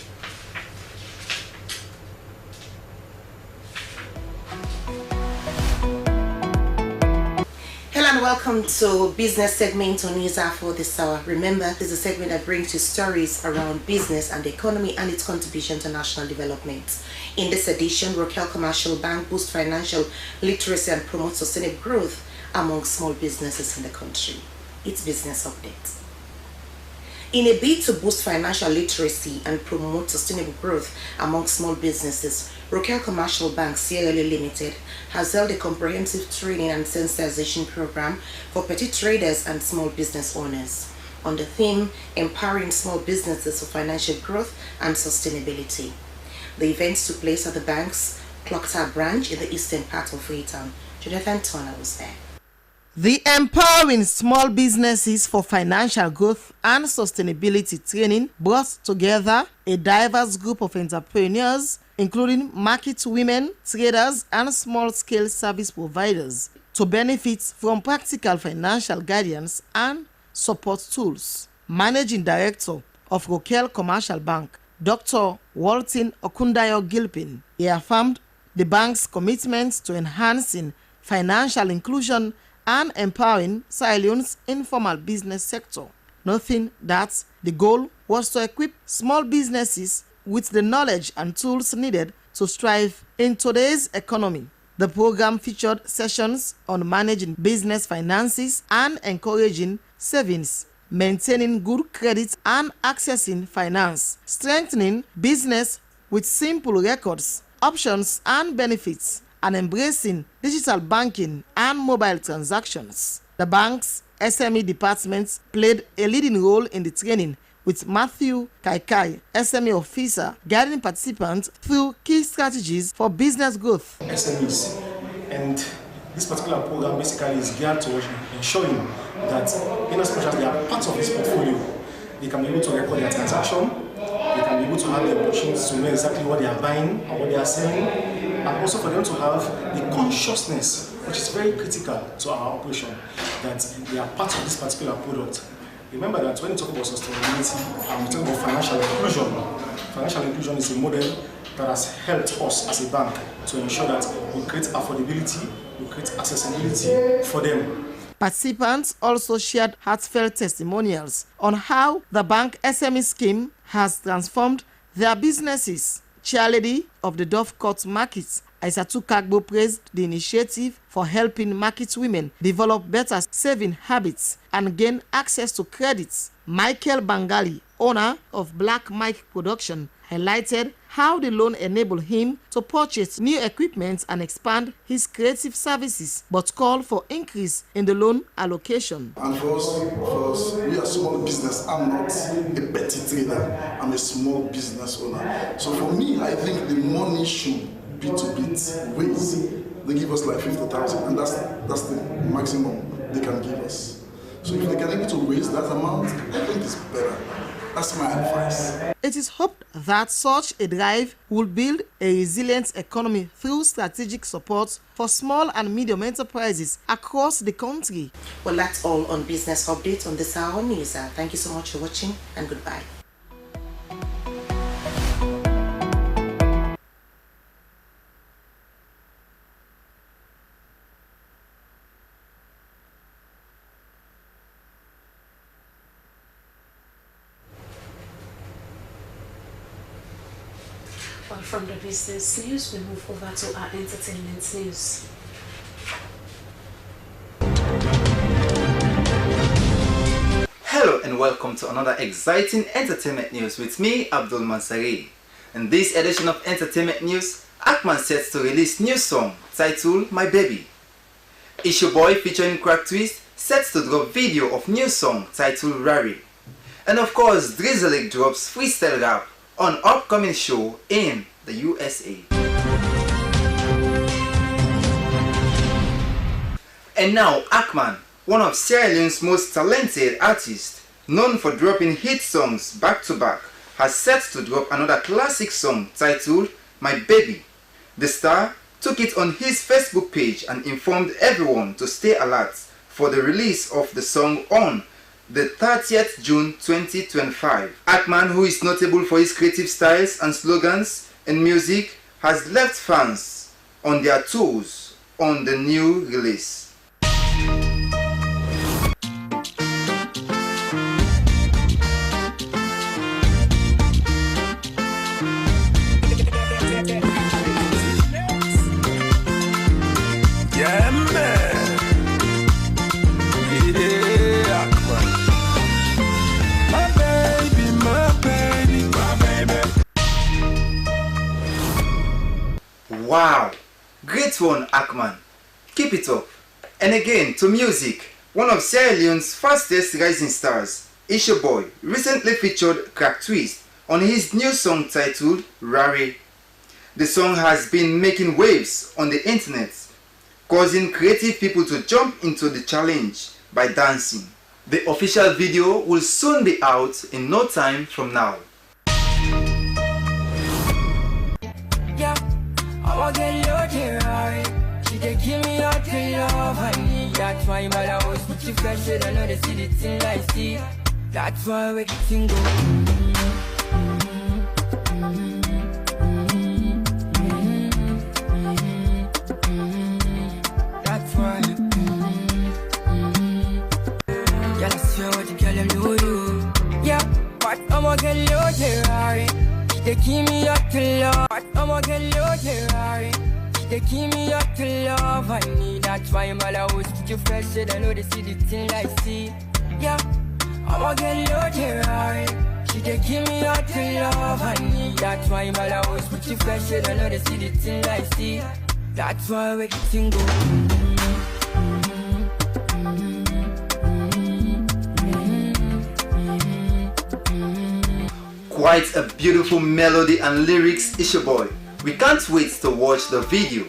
Hello and welcome to business segment on News for this hour. Remember, this is a segment that brings you stories around business and the economy and its contribution to national development. In this edition, Rokel Commercial Bank boosts financial literacy and promotes sustainable growth among small businesses in the country. Its business update. In a bid to boost financial literacy and promote sustainable growth among small businesses, Rokel Commercial Bank Sierra Leone Limited has held a comprehensive training and sensitization program for petty traders and small business owners on the theme Empowering Small Businesses for Financial Growth and Sustainability. The event took place at the bank's Clocktower branch in the eastern part of Freetown. Jonathan Turner was there. The Empowering Small Businesses for Financial Growth and Sustainability training brought together a diverse group of entrepreneurs, including market women, traders, and small-scale service providers, to benefit from practical financial guidance and support tools. Managing Director of Rokel Commercial Bank, Dr. Walton Okundayo Gilpin, he affirmed the bank's commitment to enhancing financial inclusion and empowering Sierra Leone's informal business sector, noting that the goal was to equip small businesses with the knowledge and tools needed to strive in today's economy. The program featured sessions on managing business finances and encouraging savings, maintaining good credit and accessing finance, strengthening business with simple records, options and benefits, and embracing digital banking and mobile transactions. The bank's SME departments played a leading role in the training, with Matthew Kaikai, SME officer, guiding participants through key strategies for business growth. SMEs, and this particular program basically is geared towards ensuring that in as much as they are part of this portfolio, they can be able to record their transaction, they can be able to have the opportunities to know exactly what they are buying and what they are selling, and also for them to have the consciousness, which is very critical to our operation, that they are part of this particular product. Remember that when you talk about sustainability, we talk about financial inclusion. Financial inclusion is a model that has helped us as a bank to ensure that we create affordability, we create accessibility for them. Participants also shared heartfelt testimonials on how the bank SME scheme has transformed their businesses, chairlady of the Dove Court Market, Aissatou Kagbo, praised the initiative for helping market women develop better saving habits and gain access to credits. Michael Bangali, owner of Black Mike Production, highlighted how the loan enabled him to purchase new equipment and expand his creative services, but called for increase in the loan allocation. And for us, we are small business. I'm not a petty trader. I'm a small business owner. So for me, I think the money should be to beat ways. They give us like 50,000, and that's the maximum they can give us. So if they can able to raise that amount, I think it's better. That's my advice. It is hoped that such a drive will build a resilient economy through strategic support for small and medium enterprises across the country. Well, that's all on Business Update on this hour news. Thank you so much for watching, and goodbye. Well, from the business news, we move over to our entertainment news. Hello and welcome to another exciting entertainment news with me, Abdul Mansari. In this edition of entertainment news, Akman sets to release new song titled My Baby. Issue Boy featuring Crack Twist sets to drop video of new song titled Rari. And of course, Drizzle drops freestyle rap on upcoming show in the USA. And now Akman, one of Sierra Leone's most talented artists, known for dropping hit songs back to back, has set to drop another classic song titled My Baby. The star took it on his Facebook page and informed everyone to stay alert for the release of the song on the 30th June 2025. Akman, who is notable for his creative styles and slogans in music, has left fans on their toes on the new release. Yeah, man. Yeah, Akman. My baby, my baby, my baby. Wow, great one, Akman. Keep it up. And again, to music, one of Sierra Leone's fastest rising stars, Issue Boy, recently featured Crack Twist on his new song titled Rari. The song has been making waves on the internet, causing creative people to jump into the challenge by dancing. The official video will soon be out in no time from now. Yeah, I want to get low Ferrari. She dey give me all the love I need. That's why my house put you fresh. I know they see the thing I see. That's why we can sing go. That's why. Yeah, I swear what the girl them do you. Yeah, but I'ma get low Ferrari. She dey give me all the love. But I'ma get low Ferrari. They give me up to love I need. That's why my house put you fresh. I know they see the thing I see. Yeah, I'ma get low Ferrari. She they give me up to love I need. That's why my house put you fresh. I know they see the thing I see. That's why we can go. Quite a beautiful melody and lyrics, Issue Boy. We can't wait to watch the video.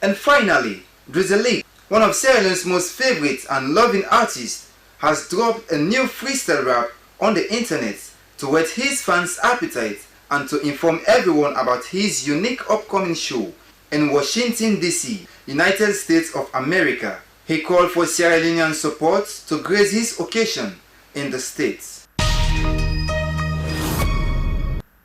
And finally, Drizzle, one of Sierra Leone's most favorite and loving artists, has dropped a new freestyle rap on the internet to whet his fans' appetite and to inform everyone about his unique upcoming show in Washington, D.C., United States of America. He called for Sierra Leonean support to grace his occasion in the States.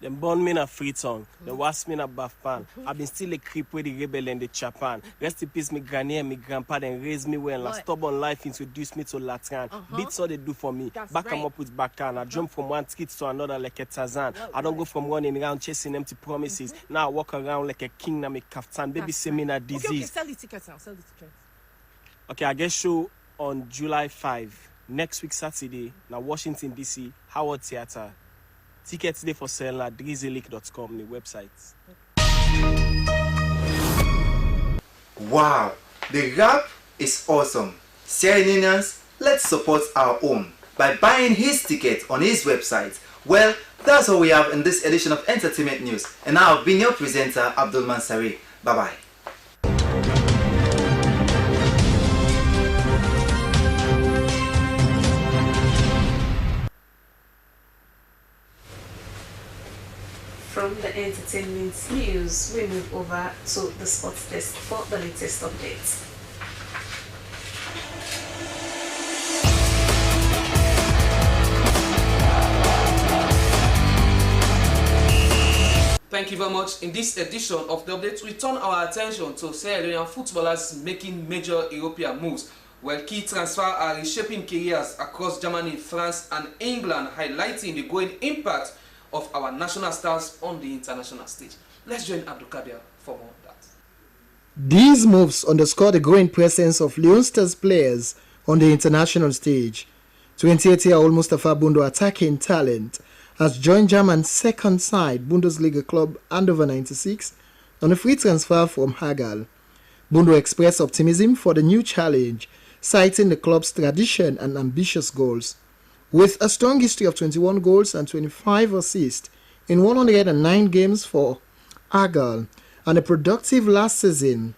Them born me in a Freetown. Them was me in a Bafpan. I've been still a creep with the rebel in the Japan. Rest in peace, my granny and my grandpa. Then raised me well. Last stubborn life introduced me to Latin. Beats all they do for me. Back them up with backhand. I jump from one skit to another like a Tarzan. I don't go from running around chasing empty promises. Now I walk around like a king na me kaftan. Baby say me na disease. Okay, sell the tickets now. Sell the tickets. Okay, I get show on July 5. Next week Saturday. Now Washington DC. Howard Theater. Tickets today for sale at drizzlylick.com, the website. Wow, the rap is awesome. Sierra Leoneans, let's support our own by buying his ticket on his website. Well, that's all we have in this edition of Entertainment News. And now I've been your presenter, Abdul Mansari. Bye-bye. From the entertainment news, we move over to the sports desk for the latest updates. Thank you very much. In this edition of the updates, we turn our attention to Sierra Leonean footballers making major European moves. While key transfers are reshaping careers across Germany, France and England, highlighting the growing impact of our national stars on the international stage. Let's join Abdul Kabir for more on that. These moves underscore the growing presence of Leone Stars players on the international stage. 28-year-old Mustafa Bundo, attacking talent, has joined German's second side Bundesliga club Hannover 96 on a free transfer from Hagel. Bundo expressed optimism for the new challenge, citing the club's tradition and ambitious goals. With a strong history of 21 goals and 25 assists in 109 games for Hagel and a productive last season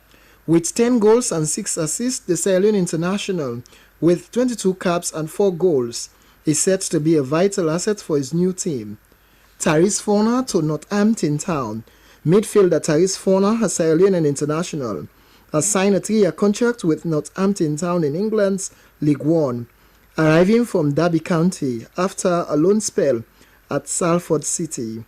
with 10 goals and 6 assists, the Sierra Leone international with 22 caps and 4 goals is set to be a vital asset for his new team. Tyrese Forner to Northampton Town. Midfielder Tyrese Forner, a Sierra Leone international, has signed a 3-year contract with Northampton Town in England's League One, arriving from Derby County after a loan spell at Salford City.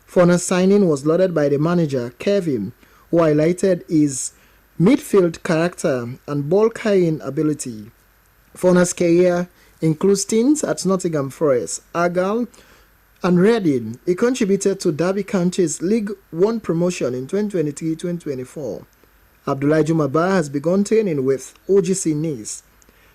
Forner's signing was lauded by the manager, Kevin, who highlighted his midfield character and ball-carrying ability. Forner's career includes stints at Nottingham Forest, Argyle and Reading. He contributed to Derby County's League One promotion in 2023-2024. Abdoulaye Jumaba has begun training with OGC Nice.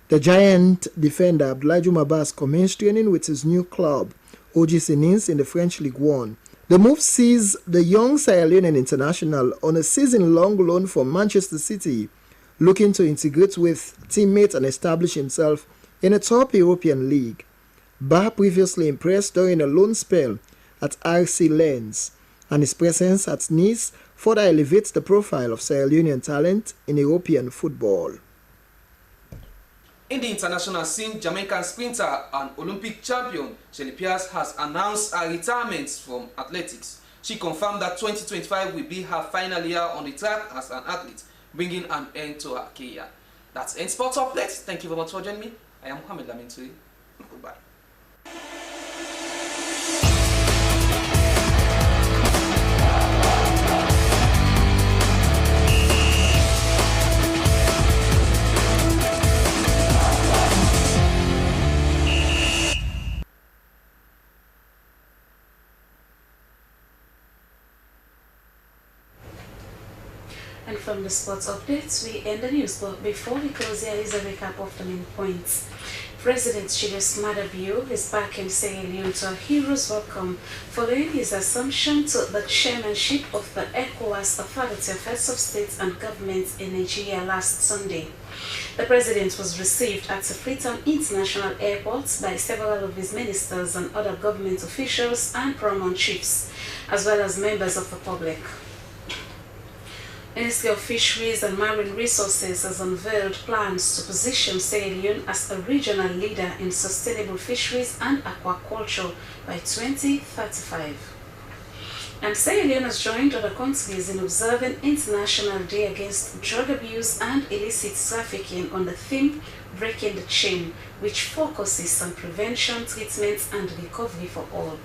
The giant defender Abdoulaye Jumaba has commenced training with his new club, OGC Nice, in the French League One. The move sees the young Sierra Leone international on a season-long loan from Manchester City, looking to integrate with teammates and establish himself in a top European league. Ba previously impressed during a loan spell at RC Lens, and his presence at Nice further elevates the profile of Sierra Leonean talent in European football. In the international scene, Jamaican sprinter and Olympic champion Shelly Pierce has announced her retirement from athletics. She confirmed that 2025 will be her final year on the track as an athlete, bringing an end to her career. That's in Sports Updates. Thank you very much for joining me. I am Mohamed Lamintui. Goodbye. And from the sports updates, we end the news, but before we close, here is a recap of the main points. President Julius Maada Bio is back in Sierra Leone to a hero's welcome following his assumption to the chairmanship of the ECOWAS Authority of Heads of States and Governments in Nigeria last Sunday. The president was received at the Freetown International Airport by several of his ministers and other government officials and paramount chiefs, as well as members of the public. Ministry of Fisheries and Marine Resources has unveiled plans to position Sierra Leone as a regional leader in sustainable fisheries and aquaculture by 2035. And Sierra Leone has joined other countries in observing International Day Against Drug Abuse and Illicit Trafficking on the theme Breaking the Chain, which focuses on prevention, treatment and recovery for all.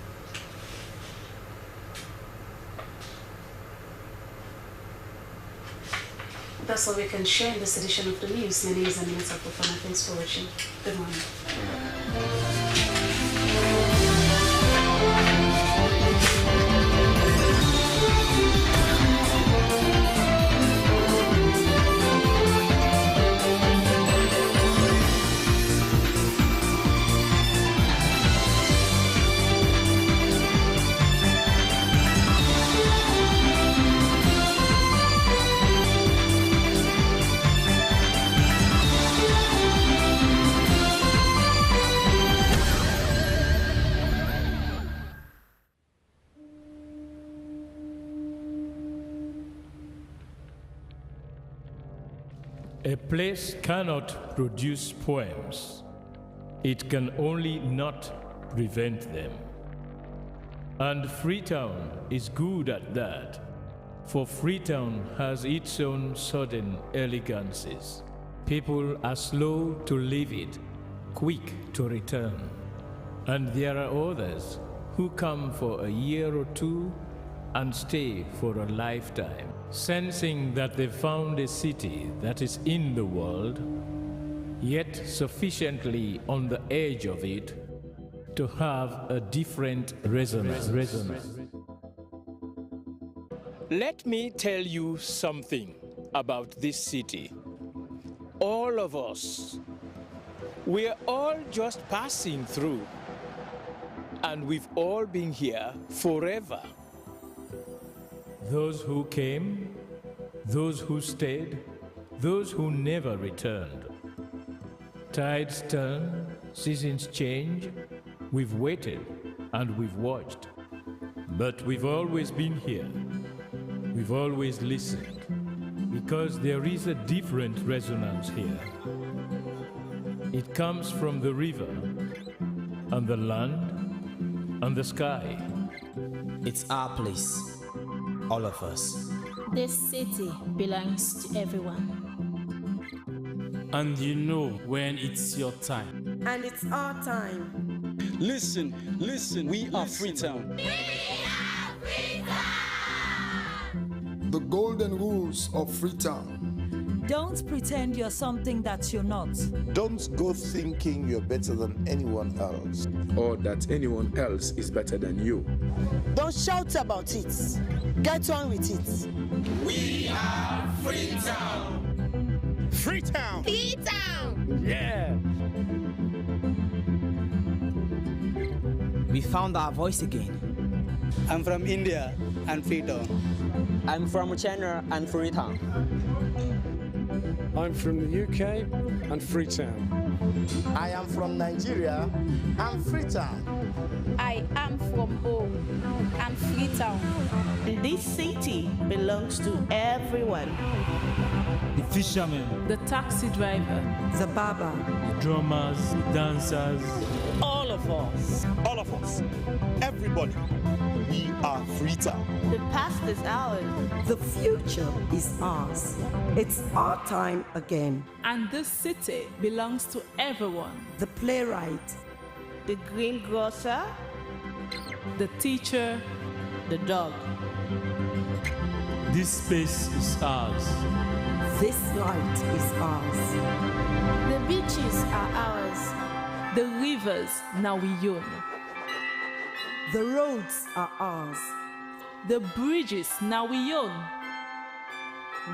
That's all we can share in this edition of the news. My name is Aminata Kofana. Thanks for watching. Good morning. A place cannot produce poems. It can only not prevent them. And Freetown is good at that, for Freetown has its own sudden elegances. People are slow to leave it, quick to return. And there are others who come for a year or two and stay for a lifetime, sensing that they found a city that is in the world, yet sufficiently on the edge of it to have a different resonance. Let me tell you something about this city. All of us, we're all just passing through, and we've all been here forever. Those who came, those who stayed, those who never returned. Tides turn, seasons change, we've waited and we've watched. But we've always been here. We've always listened, because there is a different resonance here. It comes from the river, and the land, and the sky. It's our place. All of us. This city belongs to everyone. And you know when it's your time. And it's our time. Listen, we are Freetown. We are Freetown! The golden rules of Freetown. Don't pretend you're something that you're not. Don't go thinking you're better than anyone else. Or that anyone else is better than you. Don't shout about it. Get on with it. We are Freetown. Freetown. Freetown. Yeah. We found our voice again. I'm from India and Freetown. I'm from China and Freetown. I'm from the UK and Freetown. I am from Nigeria and Freetown. I am from home and Freetown. This city belongs to everyone. The fishermen, the taxi driver, the barber, the drummers, the dancers. All of us. All of us. Everybody. We are Freetown. The past is ours. The future is ours. It's our time again. And this city belongs to everyone. The playwright, the greengrocer, the teacher, the dog. This space is ours. This light is ours. The beaches are ours. The rivers now we own. The roads are ours. The bridges now we own.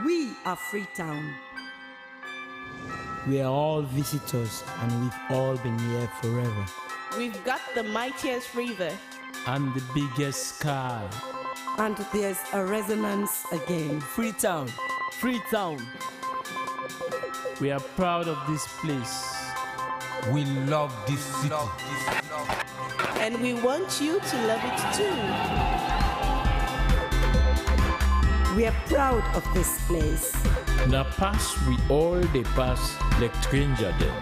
We are Freetown. We are all visitors and we've all been here forever. We've got the mightiest river. And the biggest sky. And there's a resonance again. Freetown. Freetown. We are proud of this place. We love this city. And we want you to love it too. We are proud of this place. Na pass we all dey pass like stranger dem,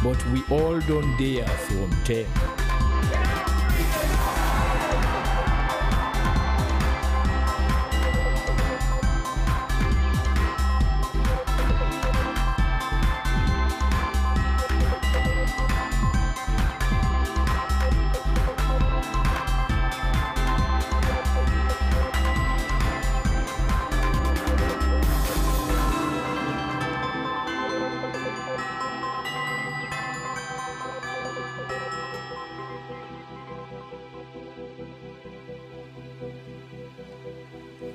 but we all don't dare from them.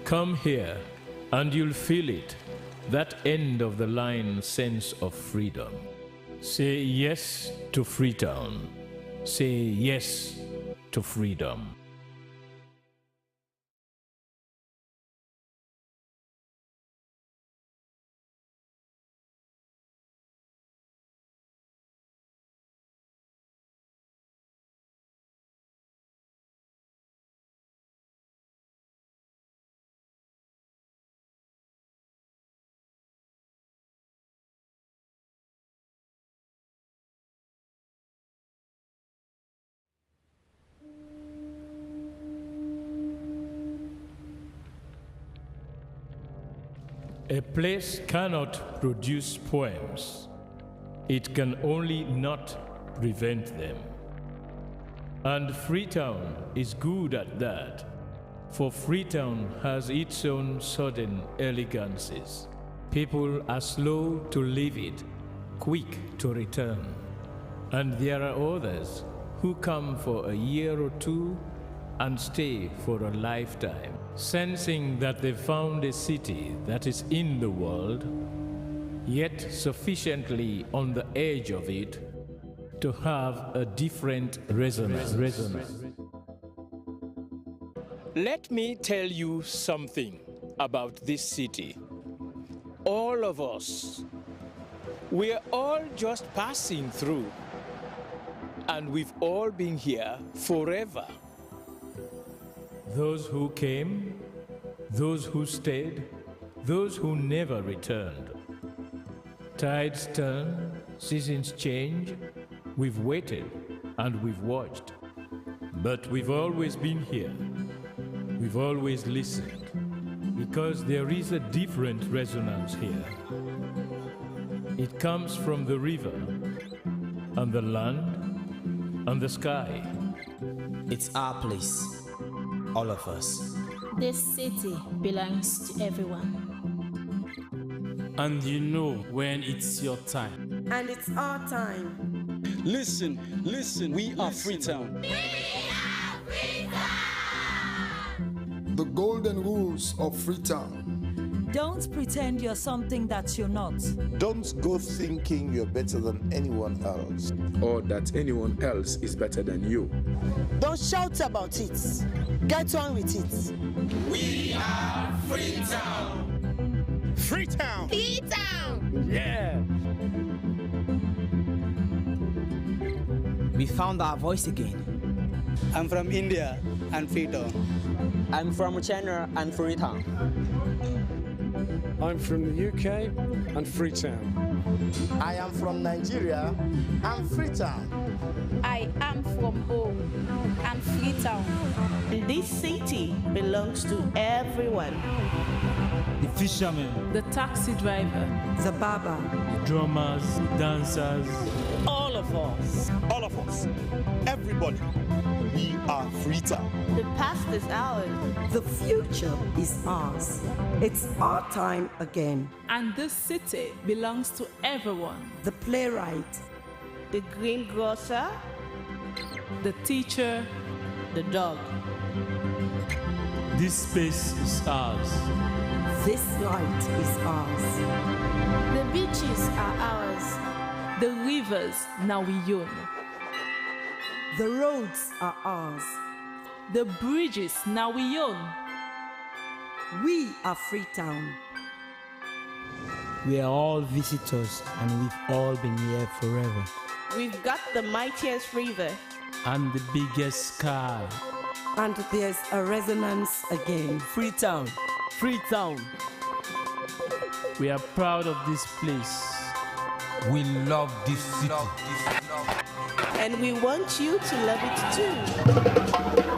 Come here and you'll feel it, that end of the line sense of freedom. Say yes to Freetown. Say yes to freedom. A place cannot produce poems. It can only not prevent them. And Freetown is good at that, for Freetown has its own sudden elegances. People are slow to leave it, quick to return. And there are others who come for a year or two and stay for a lifetime, sensing that they've found a city that is in the world, yet sufficiently on the edge of it to have a different resonance. Let me tell you something about this city. All of us, we're all just passing through, and we've all been here forever. Those who came, those who stayed, those who never returned. Tides turn, seasons change, we've waited and we've watched. But we've always been here. We've always listened, because there is a different resonance here. It comes from the river, and the land, and the sky. It's our place. All of us. This city belongs to everyone. And you know when it's your time. And it's our time. Listen, we are Freetown. The golden rules of Freetown. Don't pretend you're something that you're not. Don't go thinking you're better than anyone else. Or that anyone else is better than you. Don't shout about it. Get on with it. We are Freetown. Freetown. Freetown. Yeah. We found our voice again. I'm from India and Freetown. I'm from China and Freetown. I'm from the UK and Freetown. I am from Nigeria and Freetown. I am from home and Freetown. This city belongs to everyone. The fishermen, the taxi driver, The barber. the drummers, the dancers. All of us. All of us. Everybody. We are Freetown. The past is ours. The future is ours. It's our time again. and this city belongs to everyone. The playwright. The greengrocer. The teacher, The dog. This space is ours. This light is ours. The beaches are ours. the rivers now we own. The roads are ours. The bridges now we own. We are Freetown. We are all visitors and we've all been here forever. We've got the mightiest river. And the biggest sky. And there's a resonance again. Freetown. Freetown. We are proud of this place. We love this city. And we want you to love it too.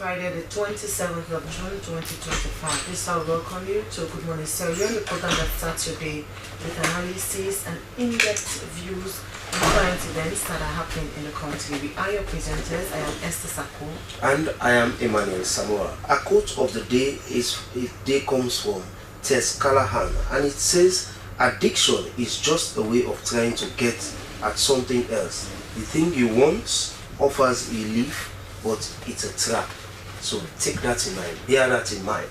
Friday, the 27th of June 2025. This I welcome you to Good Morning Sierra Leone, the program that starts your day with analysis and in-depth views on current events that are happening in the country. We are your presenters. I am Esther Sako. And I am Emmanuel Samoa. A quote of the day comes from Tess Callahan, and it says, "Addiction is just a way of trying to get at something else. The thing you want offers relief, but it's a trap." So take that in mind, bear that in mind.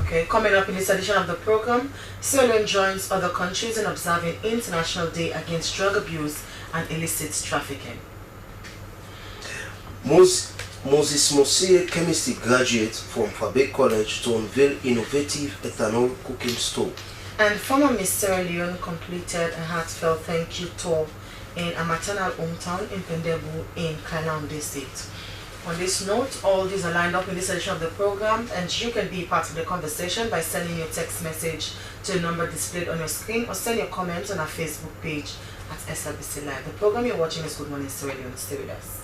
Okay, coming up in this edition of the program, Sierra Leone joins other countries in observing International Day Against Drug Abuse and Illicit Trafficking. Moses Mosie, chemistry graduate from Fabe College, to unveil innovative ethanol cooking stove. And former Miss Sierra Leone completed a heartfelt thank you tour in a maternal hometown in Pendebu in Kainan District. On this note, all these are lined up in this edition of the program, and you can be part of the conversation by sending your text message to the number displayed on your screen, or send your comments on our Facebook page at Slbc Live. The program you're watching is Good Morning Sierra Leone. Stay with us.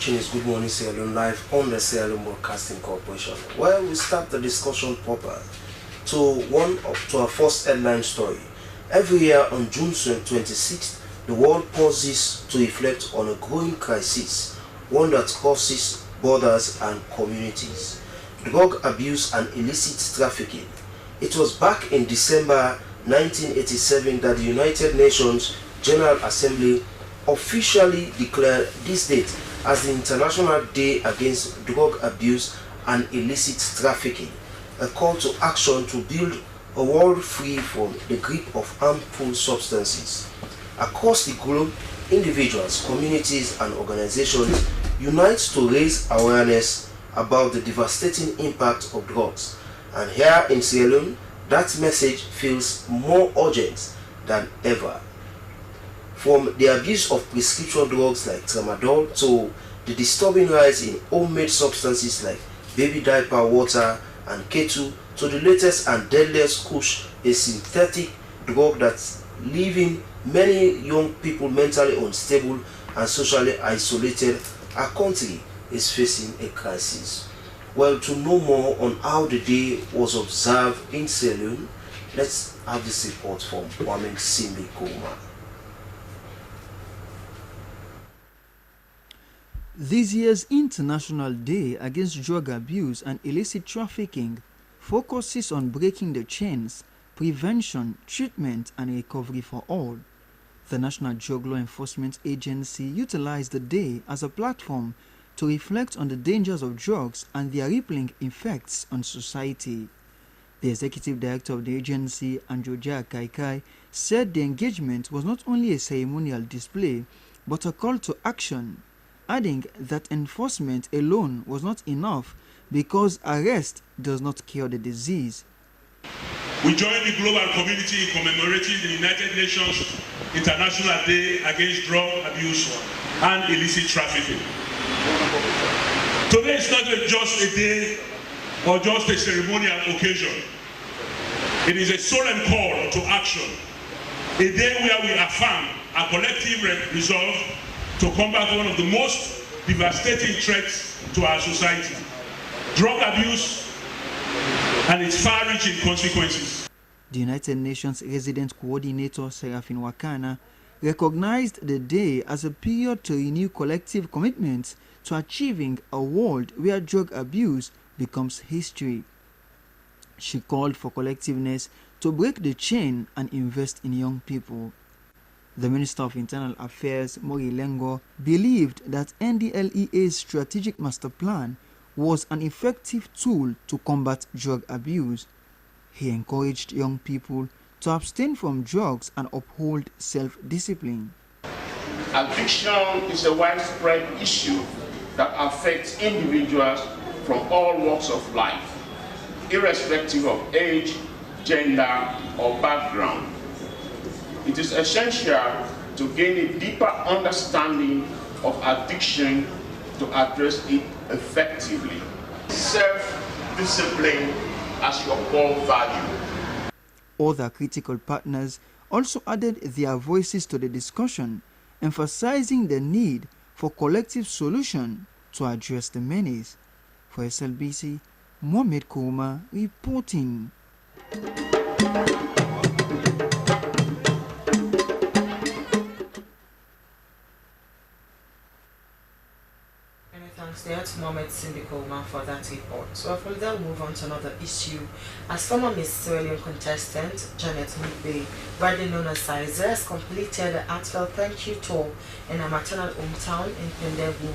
Is Good Morning Sierra Leone live on the Sierra Leone Broadcasting Corporation, where we start the discussion proper to our first headline story. Every year on June 26th, the world pauses to reflect on a growing crisis, one that crosses borders and communities: drug abuse and illicit trafficking. It was back in December 1987 that the United Nations General Assembly officially declared this date as the International Day Against Drug Abuse and Illicit Trafficking, a call to action to build a world free from the grip of harmful substances. Across the globe, individuals, communities and organizations unite to raise awareness about the devastating impact of drugs. And here in Sierra Leone, that message feels more urgent than ever. From the abuse of prescription drugs like tramadol to the disturbing rise in homemade substances like baby diaper water and K2, to the latest and deadliest kush, a synthetic drug that's leaving many young people mentally unstable and socially isolated, our country is facing a crisis. Well, to know more on how the day was observed in Sierra Leone, let's have this report from Kwame Simbi Kuma. This year's International Day Against Drug Abuse and Illicit Trafficking focuses on breaking the chains, prevention, treatment, and recovery for all. The National Drug Law Enforcement Agency utilized the day as a platform to reflect on the dangers of drugs and their rippling effects on society. The Executive Director of the agency, Androja Kaikai, said the engagement was not only a ceremonial display, but a call to action, adding that enforcement alone was not enough because arrest does not cure the disease. We join the global community in commemorating the United Nations International Day Against Drug Abuse and Illicit Trafficking. Today is not just a day or just a ceremonial occasion. It is a solemn call to action, a day where we affirm our collective resolve to combat one of the most devastating threats to our society: drug abuse and its far-reaching consequences. The United Nations Resident Coordinator Serafin Wakana recognized the day as a period to renew collective commitments to achieving a world where drug abuse becomes history. She called for collectiveness to break the chain and invest in young people. The Minister of Internal Affairs, Morilengo, believed that NDLEA's strategic master plan was an effective tool to combat drug abuse. He encouraged young people to abstain from drugs and uphold self-discipline. Addiction is a widespread issue that affects individuals from all walks of life, irrespective of age, gender, or background. It is essential to gain a deeper understanding of addiction to address it effectively. Self-discipline as your core value. Other critical partners also added their voices to the discussion, emphasizing the need for collective solution to address the menace. For SLBC, Mohamed Kouma reporting. Thanks there to Mohamed Simbikoma for that report. So after that, we'll move on to another issue. As former Miss Sierra Leone contestant Janet Mugbe, widely known as Sizer, has completed the heartfelt thank you tour in her maternal hometown in Pendebu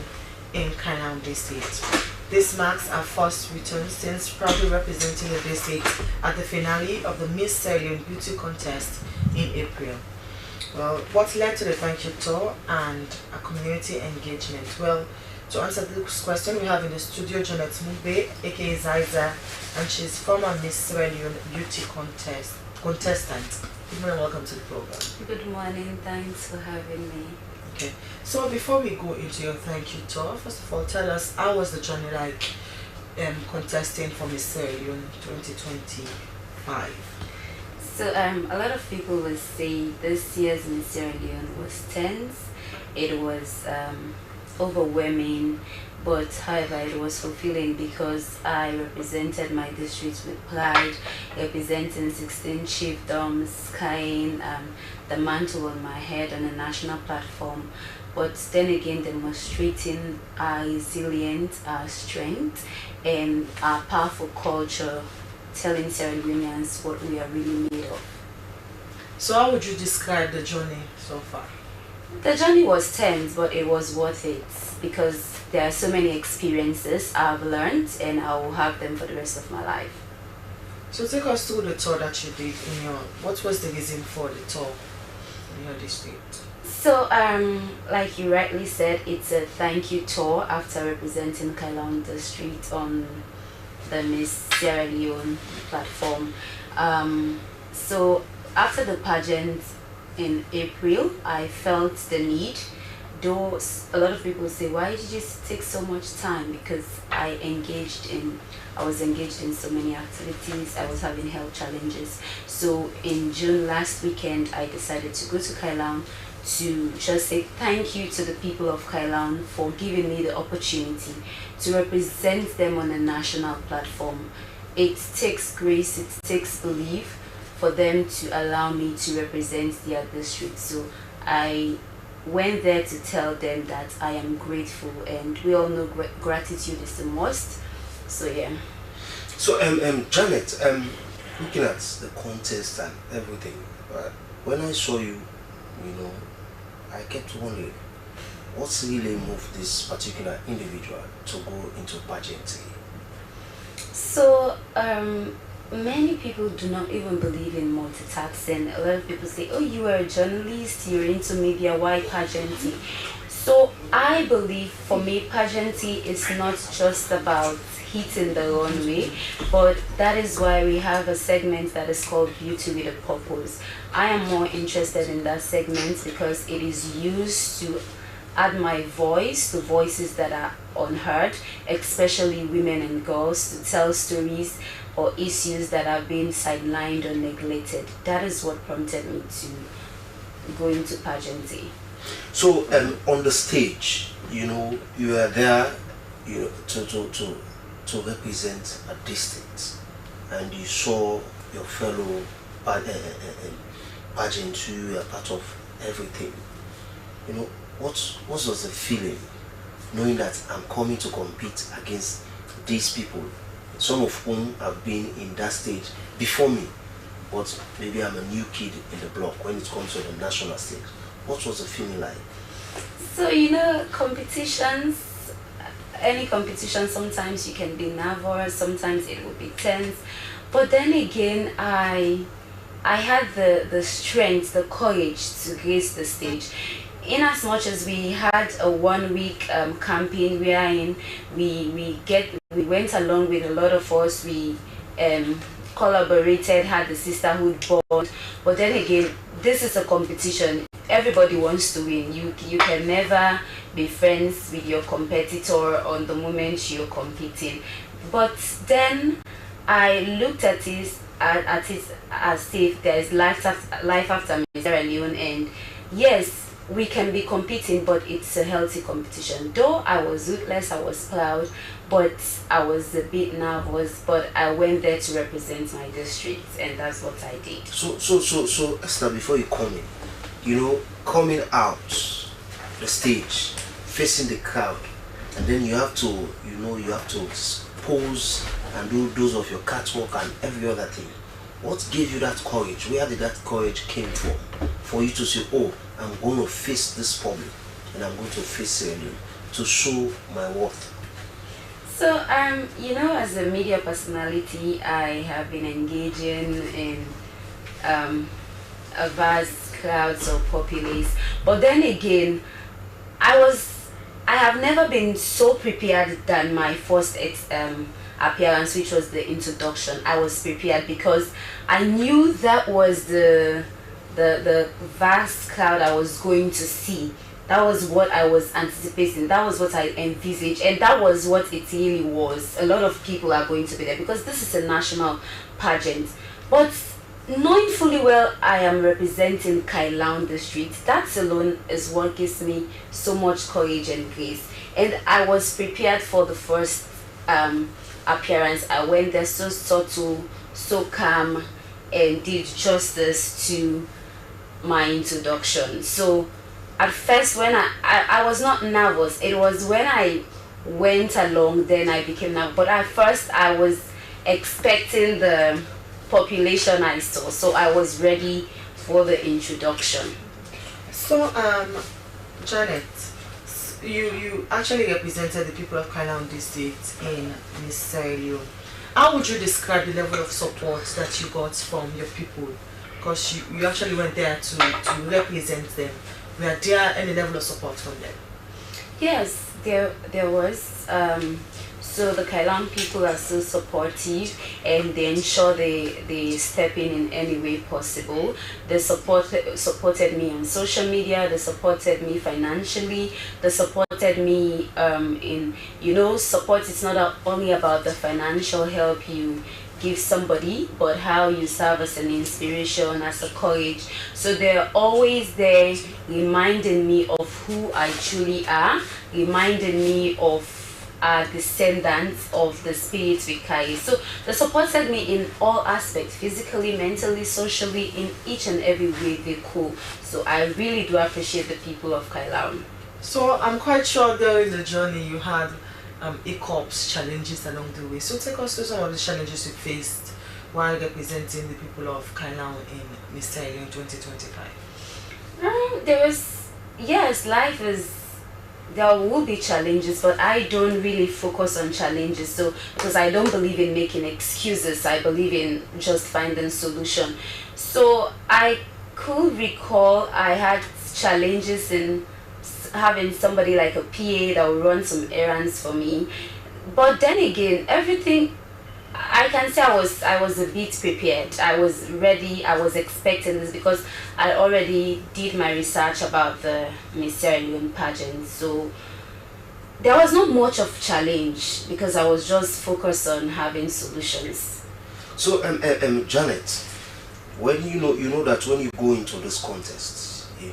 in Kenema district. This marks her first return since proudly representing the district at the finale of the Miss Sierra Leone Beauty Contest in April. Well, what led to the thank you tour and a community engagement? Well, to answer this question, we have in the studio Janet Mugbe, aka Ziza, and she's former Miss Sierra Leone Beauty contestant. Good morning, welcome to the program. Good morning, thanks for having me. Okay, so before we go into your thank you tour, first of all, tell us how was the journey like contesting for Miss Sierra Leone 2025? So a lot of people will say this year's Miss Sierra Leone was tense. It was overwhelming, but however it was fulfilling because I represented my district with pride, representing 16 chiefdoms, carrying the mantle on my head on a national platform, but then again demonstrating our resilience, our strength, and our powerful culture, telling Sierra Leoneans what we are really made of. So how would you describe the journey so far? The journey was tense, but it was worth it because there are so many experiences I've learned and I will have them for the rest of my life. So take us through the tour that you did what was the reason for the tour in your district? So like you rightly said, it's a thank you tour after representing Kailon district on the Miss Sierra Leone platform. So after the pageant in April, I felt the need, though a lot of people say, why did you take so much time? Because I was engaged in so many activities, I was having health challenges. So in June last weekend, I decided to go to Kailon to just say thank you to the people of Kailon for giving me the opportunity to represent them on a national platform. It takes grace, it takes belief for them to allow me to represent their district. So I went there to tell them that I am grateful, and we all know gratitude is the most. So yeah. So Janet, looking at the contest and everything, when I saw you, I kept wondering what's really moved this particular individual to go into pageantry. So many people do not even believe in multitasking. A lot of people say, oh, you are a journalist, you're into media, why pageantry? So I believe for me, pageantry is not just about hitting the runway, but that is why we have a segment that is called Beauty with a Purpose. I am more interested in that segment because it is used to add my voice to voices that are unheard, especially women and girls, to tell stories or issues that have been sidelined or neglected. That is what prompted me to go into pageantry. So on the stage, you are there, to represent a district, and you saw your fellow pageantry, you are part of everything. What was the feeling knowing that I'm coming to compete against these people, some of whom have been in that stage before me, but maybe I'm a new kid in the block when it comes to the national stage? What was the feeling like? So, competitions, any competition, sometimes you can be nervous, sometimes it will be tense. But then again, I had the strength, the courage to grace the stage. In as much as we had a 1-week campaign wherein we went along with a lot of us, we collaborated, had the sisterhood bond. But then again, this is a competition. Everybody wants to win. You can never be friends with your competitor on the moment you're competing. But then I looked at it as if there is life after Sierra Leone, and yes, we can be competing, but it's a healthy competition. Though I was ruthless, I was proud, but I was a bit nervous, but I went there to represent my district, and that's what I did. So Esther, before you come in, coming out the stage, facing the crowd, and then you have to, you have to pose and do those of your catwalk and every other thing. What gave you that courage? Where did that courage came from? For you to say, oh, I'm going to face this public and I'm going to face Sierra Leone to show my worth. So, as a media personality, I have been engaging in a vast crowds of populace. But then again, I have never been so prepared than my first appearance, which was the introduction. I was prepared because I knew that was the vast crowd I was going to see. That was what I was anticipating. That was what I envisaged, and that was what it really was. A lot of people are going to be there because this is a national pageant. But knowing fully well I am representing Kailaun district, that alone is what gives me so much courage and grace. And I was prepared for the first appearance. I went there so subtle, so calm, and did justice to my introduction. So at first, when I was not nervous, it was when I went along then I became nervous. But at first I was expecting the population I saw, so I was ready for the introduction. So Janet, you actually represented the people of Kailaun district in Miss Sierra Leone. How would you describe the level of support that you got from your people? Because you actually went there to represent them. Were there any level of support from them? Yes, there was. So the Kailaun people are so supportive, and they ensure they step in any way possible. They supported me on social media. They supported me financially. They supported me in, support is not only about the financial help you give somebody, but how you serve as an inspiration, as a courage. So they're always there reminding me of who I truly are, reminding me of descendants of the spirit we carry. So they supported me in all aspects, physically, mentally, socially, in each and every way they could. So I really do appreciate the people of Kailaun. So I'm quite sure during the journey you had hiccups, challenges along the way. So take us through some of the challenges you faced while representing the people of Kailaun in Miss Sierra Leone 2025. There will be challenges, but I don't really focus on challenges. So because I don't believe in making excuses, I believe in just finding solution. So I could recall I had challenges in having somebody like a PA that would run some errands for me. But then again, everything, I can say I was a bit prepared. I was ready. I was expecting this because I already did my research about the Miss Sierra Leone pageant. So there was not much of challenge because I was just focused on having solutions. So Janet, when you know that when you go into this contest, you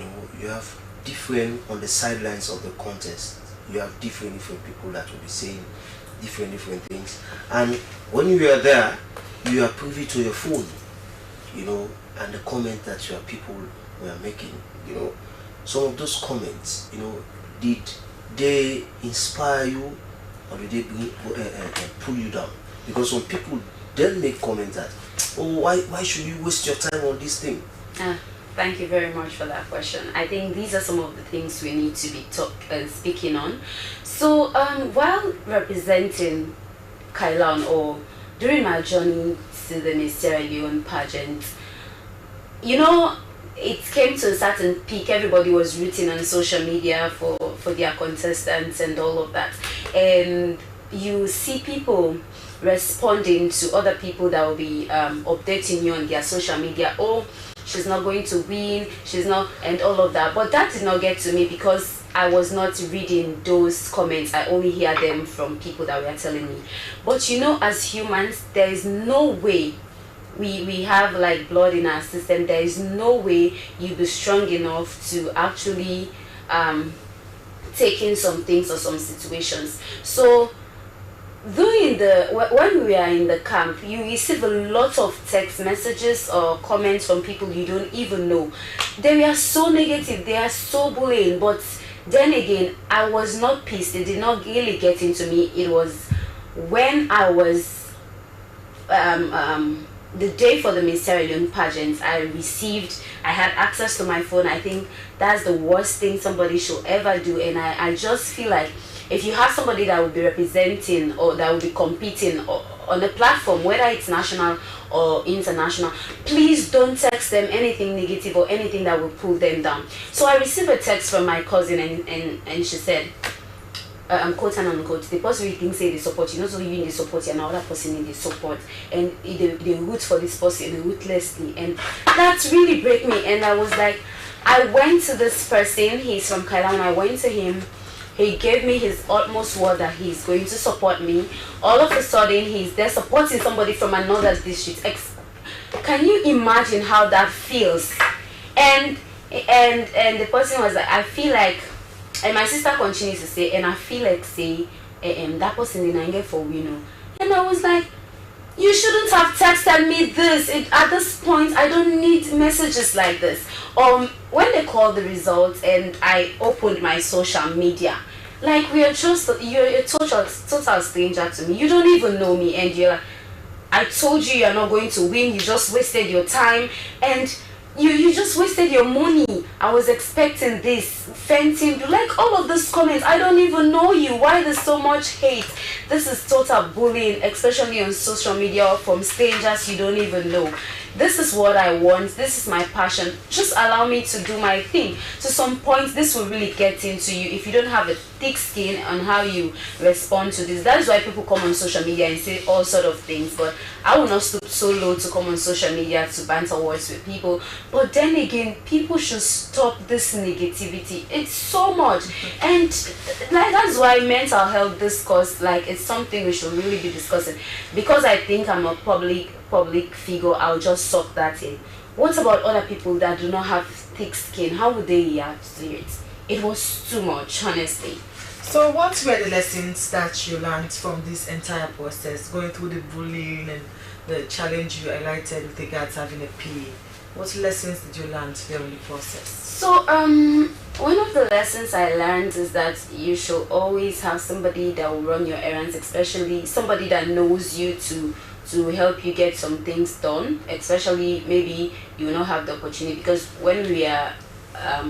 have different, on the sidelines of the contest, you have different people that will be saying different things, and when you are there, you are privy to your phone, and the comment that your people were making, some of those comments, did they inspire you or did they pull you down? Because some people then make comments that, oh, why should you waste your time on this thing? Thank you very much for that question. I think these are some of the things we need to be speaking on. So while representing Kailan, or during my journey to the Miss Sierra Leone pageant, you know, it came to a certain peak. Everybody was rooting on social media for their contestants and all of that. And you see people responding to other people that will be updating you on their social media. Oh, she's not going to win, she's not, and all of that. But that did not get to me because I was not reading those comments. I only hear them from people that were telling me. But you know, as humans, there is no way we have like blood in our system. There is no way you be strong enough to actually take in some things or some situations. So when we are in the camp, you receive a lot of text messages or comments from people you don't even know. They were so negative, they are so bullying, but then again, I was not pissed. It did not really get into me. It was when I was the day for the Miss Sierra Leone pageant, I had access to my phone. I think that's the worst thing somebody should ever do, and I just feel like if you have somebody that will be representing or that will be competing on a platform, whether it's national or international, please don't text them anything negative or anything that will pull them down. So I received a text from my cousin, and she said, quote and unquote, the person we think say they support you, not only you in the support, you're another person in the support, and they root for this person ruthlessly, and that really break me. And I was like, I went to this person, he's from Kailan, I went to him. He gave me his utmost word that he's going to support me. All of a sudden, he's there supporting somebody from another district. Can you imagine how that feels? And the person was like, I feel like, and my sister continues to say, and I feel like say, that person didn't get for we know. And I was like, you shouldn't have texted me this. At this point, I don't need messages like this. When they called the results and I opened my social media, like you're a total stranger to me. You don't even know me, and I told you you're not going to win. You just wasted your time, and you just wasted your money. I was expecting this, fainting, like all of these comments. I don't even know you. Why there's so much hate? This is total bullying, especially on social media from strangers you don't even know. This is what I want. This is my passion. Just allow me to do my thing. To some point, this will really get into you if you don't have a thick skin on how you respond to this. That is why people come on social media and say all sort of things. But I will not stoop so low to come on social media to banter words with people. But then again, people should stop this negativity. It's so much. And like that's why mental health discourse, like it's something we should really be discussing. Because I think I'm a public figure, I'll just suck that in. What about other people that do not have thick skin? How would they react to it? It was too much, honestly. So what were the lessons that you learned from this entire process, going through the bullying and the challenge you highlighted with regards to having a PA? What lessons did you learn during the process? So one of the lessons I learned is that you should always have somebody that will run your errands, especially somebody that knows you to help you get some things done, especially maybe you will not have the opportunity, because when we are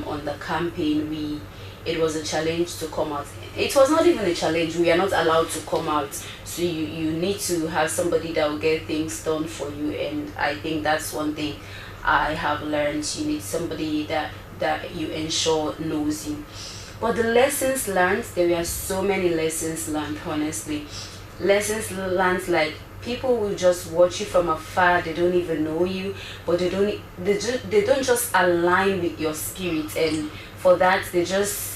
on the campaign, it was a challenge to come out. It was not even a challenge, we are not allowed to come out, so you need to have somebody that will get things done for you. And I think that's one thing I have learned. You need somebody that you ensure knows you. But the lessons learned, there were so many lessons learned, honestly. Lessons learned, like people will just watch you from afar. They don't even know you, but they don't just align with your spirit, and for that they just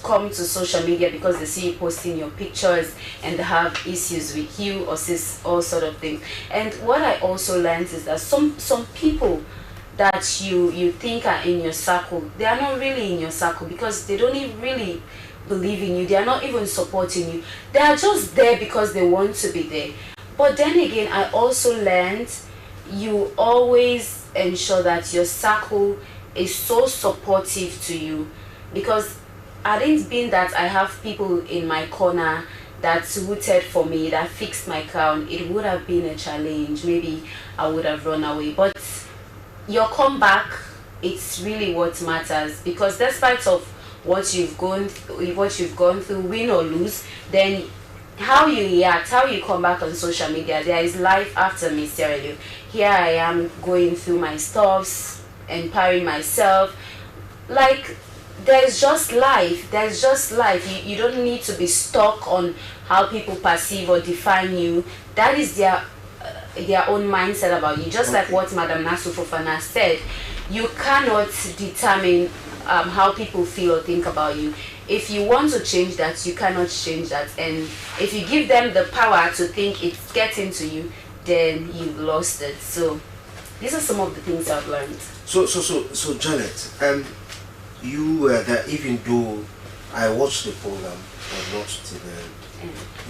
come to social media because they see you posting your pictures and they have issues with you or all sort of things. And what I also learned is that some people that you think are in your circle, they are not really in your circle because they don't even really believe in you. They are not even supporting you. They are just there because they want to be there. But then again, I also learned you always ensure that your circle is so supportive to you, because I didn't mean that I have people in my corner that rooted for me, that fixed my crown. It would have been a challenge. Maybe I would have run away. But your comeback it's really what matters, because despite of what you've gone through, win or lose, then how you react, how you come back on social media, there is life after Miss Sierra Leone. Here I am going through my stuffs, empowering myself. Like, there's just life. You don't need to be stuck on how people perceive or define you. That is their own mindset about you. Just like what Madam Nasu Fofana said, you cannot determine how people feel or think about you. If you want to change that, you cannot change that. And if you give them the power to think it's getting to you, then you've lost it. So these are some of the things I've learned. So Janet, you were there even though I watched the program, but not till the end.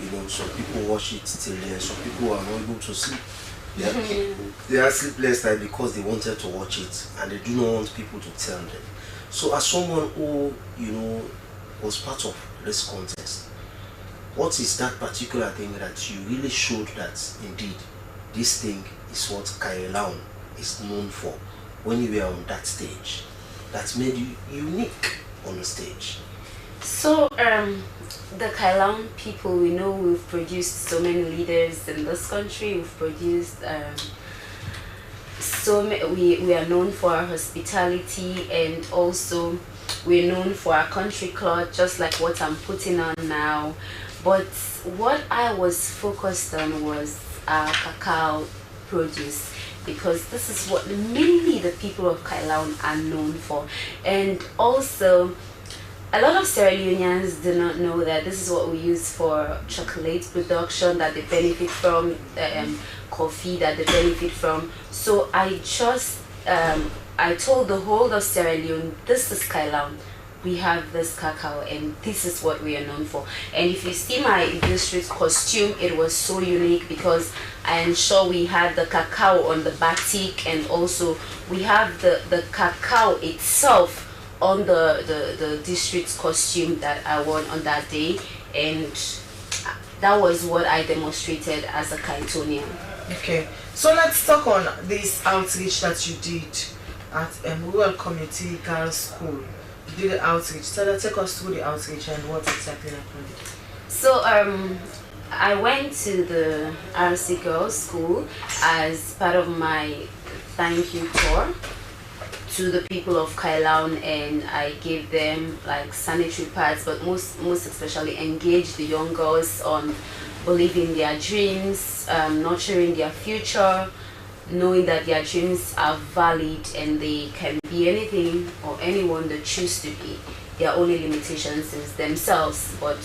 You know, some people watch it till the end, some people are not able to sleep. They are sleepless night because they wanted to watch it and they do not want people to tell them. So as someone who, you know, was part of this contest, what is that particular thing that you really showed that indeed this thing is what Kailaun is known for when you were on that stage, that made you unique on the stage? So the Kailaun people, we know we've produced so many leaders in this country. We've produced we are known for our hospitality, and also we're known for our country club, just like what I'm putting on now. But what I was focused on was our cacao produce, because this is what mainly the people of Kailaun are known for. And also, a lot of Sierra Leoneans do not know that this is what we use for chocolate production that they benefit from, coffee that they benefit from. So I just, I told the whole of Sierra Leone, this is Kailaun. We have this cacao and this is what we are known for. And if you see my district costume, it was so unique because I am sure we had the cacao on the batik, and also we have the cacao itself on the district costume that I wore on that day, and that was what I demonstrated as a Kaitonian. Okay, so let's talk on this outreach that you did at Rural Community Girls School. You did the outreach. So take us through the outreach and what exactly happened. So I went to the RC Girls School as part of my thank you tour to the people of Kailaun, and I gave them like sanitary pads, but most especially engaged the young girls on believing their dreams, nurturing their future, knowing that their dreams are valid and they can be anything or anyone they choose to be. Their only limitations is themselves. But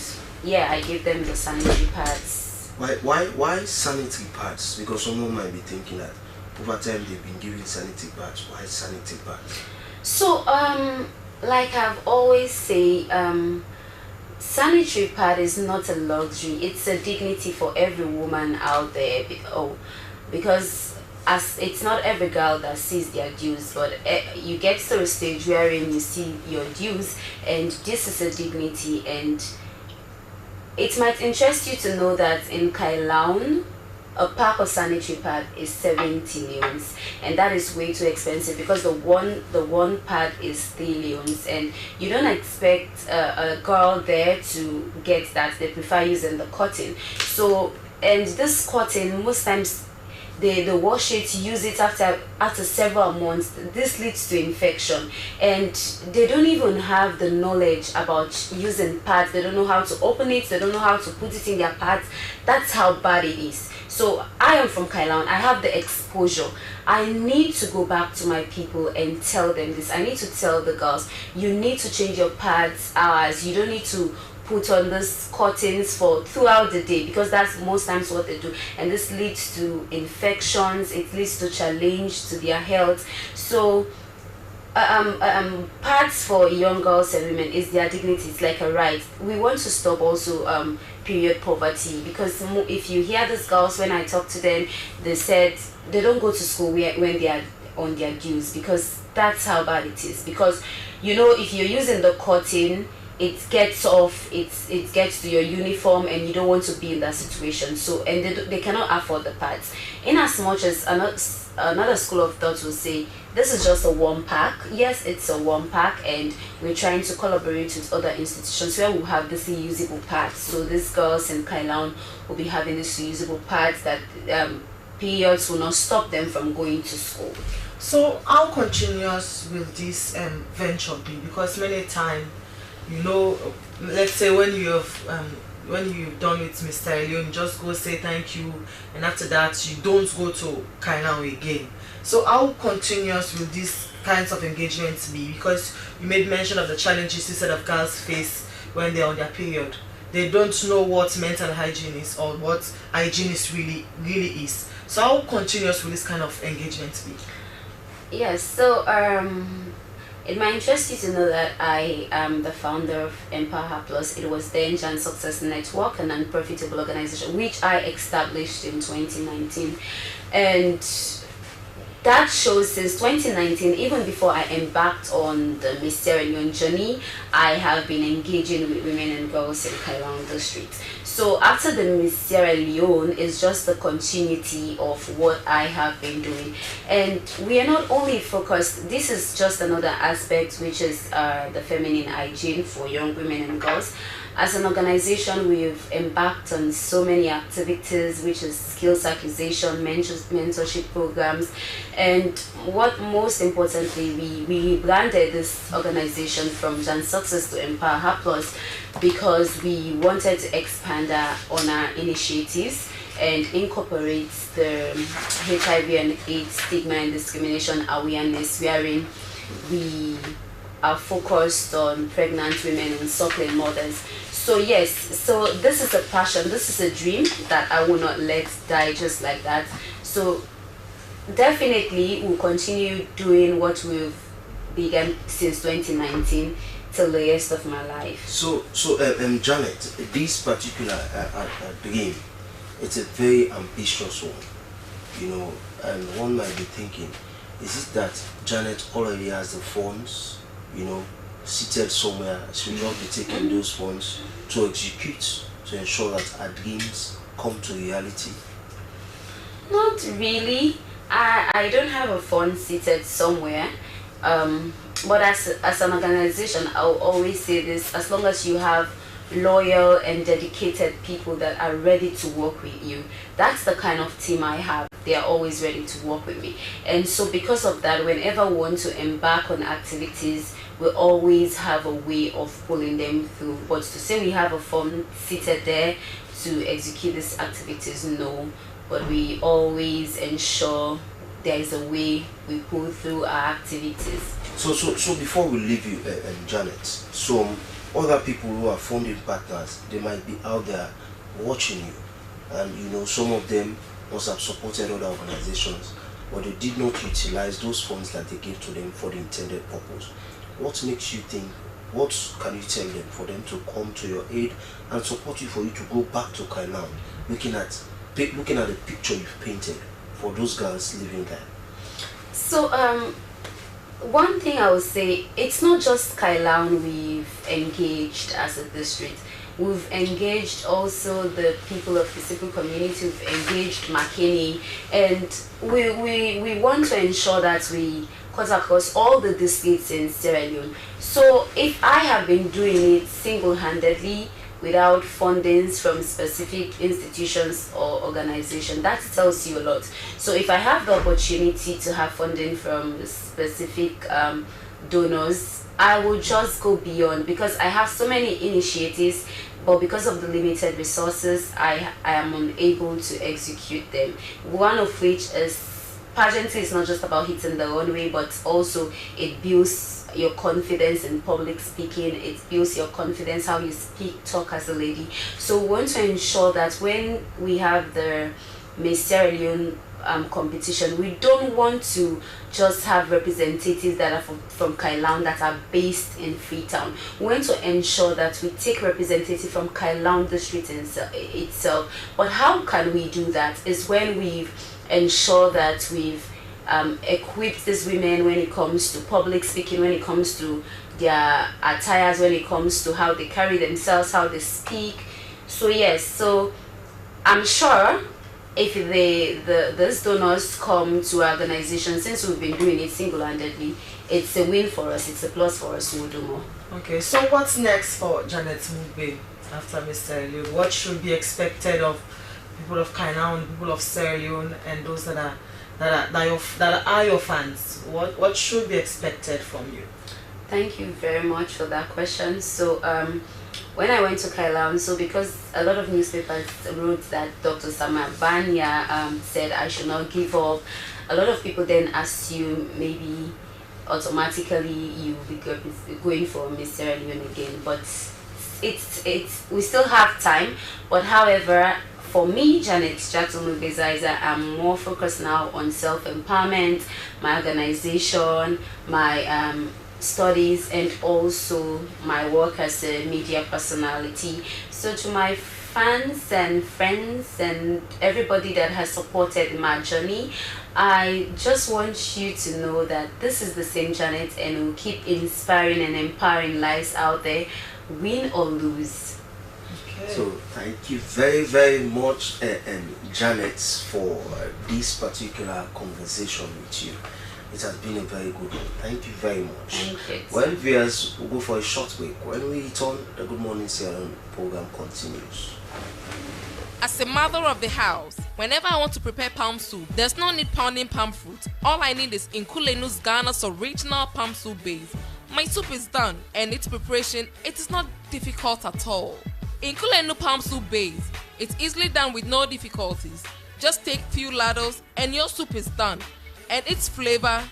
yeah, I gave them the sanitary pads. Why sanitary pads? Because someone might be thinking that over time they've been giving sanitary pads. Why sanitary pads? So like I've always say, sanitary pad is not a luxury, it's a dignity for every woman out there. Because as it's not every girl that sees their dues, but you get to a stage wherein you see your dues, and this is a dignity. And it might interest you to know that in Kailaun, a pack of sanitary pad is 70 leones, and that is way too expensive because the one pad is 3 leones, and you don't expect a girl there to get that. They prefer using the cotton. So, and this cotton, most times they wash it, use it after several months. This leads to infection, and they don't even have the knowledge about using pads. They don't know how to open it, they don't know how to put it in their pads. That's how bad it is. So I am from Kailaun, I have the exposure. I need to go back to my people and tell them this. I need to tell the girls, you need to change your pads hours. You don't need to put on these cottons for throughout the day, because that's most times what they do, and this leads to infections, it leads to challenge to their health. So pads for young girls and women is their dignity. It's like a right. We want to stop also period poverty, because if you hear these girls, when I talk to them, they said they don't go to school when they are on their dues, because that's how bad it is. Because you know, if you're using the cotton, it gets off, it gets to your uniform, and you don't want to be in that situation. So, and they cannot afford the pads. In as much as another school of thought will say, this is just a one pack. Yes, it's a one pack, and we're trying to collaborate with other institutions where we'll have this reusable pads. So these girls in Kailan will be having these reusable pads that periods will not stop them from going to school. So how continuous will this venture be? Because many times, you know, let's say when you've done with Mr. Elio, you just go say thank you, and after that you don't go to Kailan again. So how continuous will these kinds of engagements be? Because you made mention of the challenges you said of girls face when they're on their period. They don't know what mental hygiene is or what hygiene is really is. So how continuous will this kind of engagement be? Yes, so it might interest you to know that I am the founder of Empower Plus. It was then Jan Success Network, a non-profitable organization which I established in 2019, and that shows since 2019, even before I embarked on the Miss Sierra Leone journey, I have been engaging with women and girls in Kailan the streets. So after the Miss Sierra Leone is just the continuity of what I have been doing. And we are not only focused, this is just another aspect, which is the feminine hygiene for young women and girls. As an organization, we've embarked on so many activities, which is skills acquisition, mentorship programs, and what most importantly, we rebranded this organization from Jan Success to Empower Plus because we wanted to expand on our initiatives and incorporate the HIV and AIDS stigma and discrimination awareness, wherein we are focused on pregnant women and suckling mothers. So yes, so this is a passion, this is a dream that I will not let die just like that. So definitely we'll continue doing what we've begun since 2019 till the rest of my life. So Janet, this particular dream, it's a very ambitious one, you know, and one might be thinking, is it that Janet already has the funds, you know, seated somewhere? She will not be taking those funds to execute, to ensure that our dreams come to reality? Not really. I don't have a fund seated somewhere, but as an organization, I'll always say this: as long as you have loyal and dedicated people that are ready to work with you, that's the kind of team I have. They are always ready to work with me, and so because of that, whenever we want to embark on activities, we always have a way of pulling them through. But to say we have a fund seated there to execute these activities, no. But we always ensure there is a way we pull through our activities. So before we leave you, Janet, some other people who are funding partners, they might be out there watching you, and you know, some of them must have supported other organizations, but they did not utilize those funds that they gave to them for the intended purpose. What makes you think, what can you tell them for them to come to your aid and support you, for you to go back to Kailan, looking at the picture you've painted for those girls living there? So one thing I would say, it's not just Kailan we've engaged as a district. We've engaged also the people of the Isipu community, we've engaged Makeni, and we want to ensure that we cut across all the districts in Sierra Leone. So if I have been doing it single-handedly without fundings from specific institutions or organizations, that tells you a lot. So if I have the opportunity to have funding from specific donors, I will just go beyond, because I have so many initiatives, but because of the limited resources, I am unable to execute them. One of which is pageantry is not just about hitting the runway, but also it builds your confidence in public speaking, it builds your confidence how you talk as a lady. So we want to ensure that when we have the Miss Sierra Leone competition, we don't want to just have representatives that are from Kailan that are based in Freetown. We want to ensure that we take representatives from Kailan district itself. But how can we do that? Is when we've ensured that we've equipped these women when it comes to public speaking, when it comes to their attires when it comes to how they carry themselves, how they speak. So yes, so I'm sure if these donors come to our organization, since we've been doing it single-handedly, it's a win for us, it's a plus for us. We'll do more. Okay, so what's next for Janet Mugbe after Mr. Leone? What should be expected of people of Kenema, people of Sierra Leone, and those that are your fans? What should be expected from you? Thank you very much for that question. So when I went to Kenema, so because a lot of newspapers wrote that Dr. Samabanya said I should not give up, a lot of people then assume maybe automatically you will be going for Miss Sierra Leone again, but we still have time. But however, for me, Janet Jackson Mugbe, I'm more focused now on self-empowerment, my organization, my studies, and also my work as a media personality. So to my fans and friends and everybody that has supported my journey, I just want you to know that this is the same Janet, and we'll keep inspiring and empowering lives out there, win or lose. Okay. So thank you very, very much, Janet, for this particular conversation with you. It has been a very good one. Thank you very much. Thank you. Well, viewers, we'll go for a short break. When we return, the Good Morning Sierra Leone program continues. As a mother of the house, whenever I want to prepare palm soup, there's no need pounding palm fruit. All I need is Nkulenu's Ghana's original palm soup base. My soup is done, and its preparation, it is not difficult at all. Nkulenu palm soup base, it's easily done with no difficulties. Just take few ladles and your soup is done. And its flavor,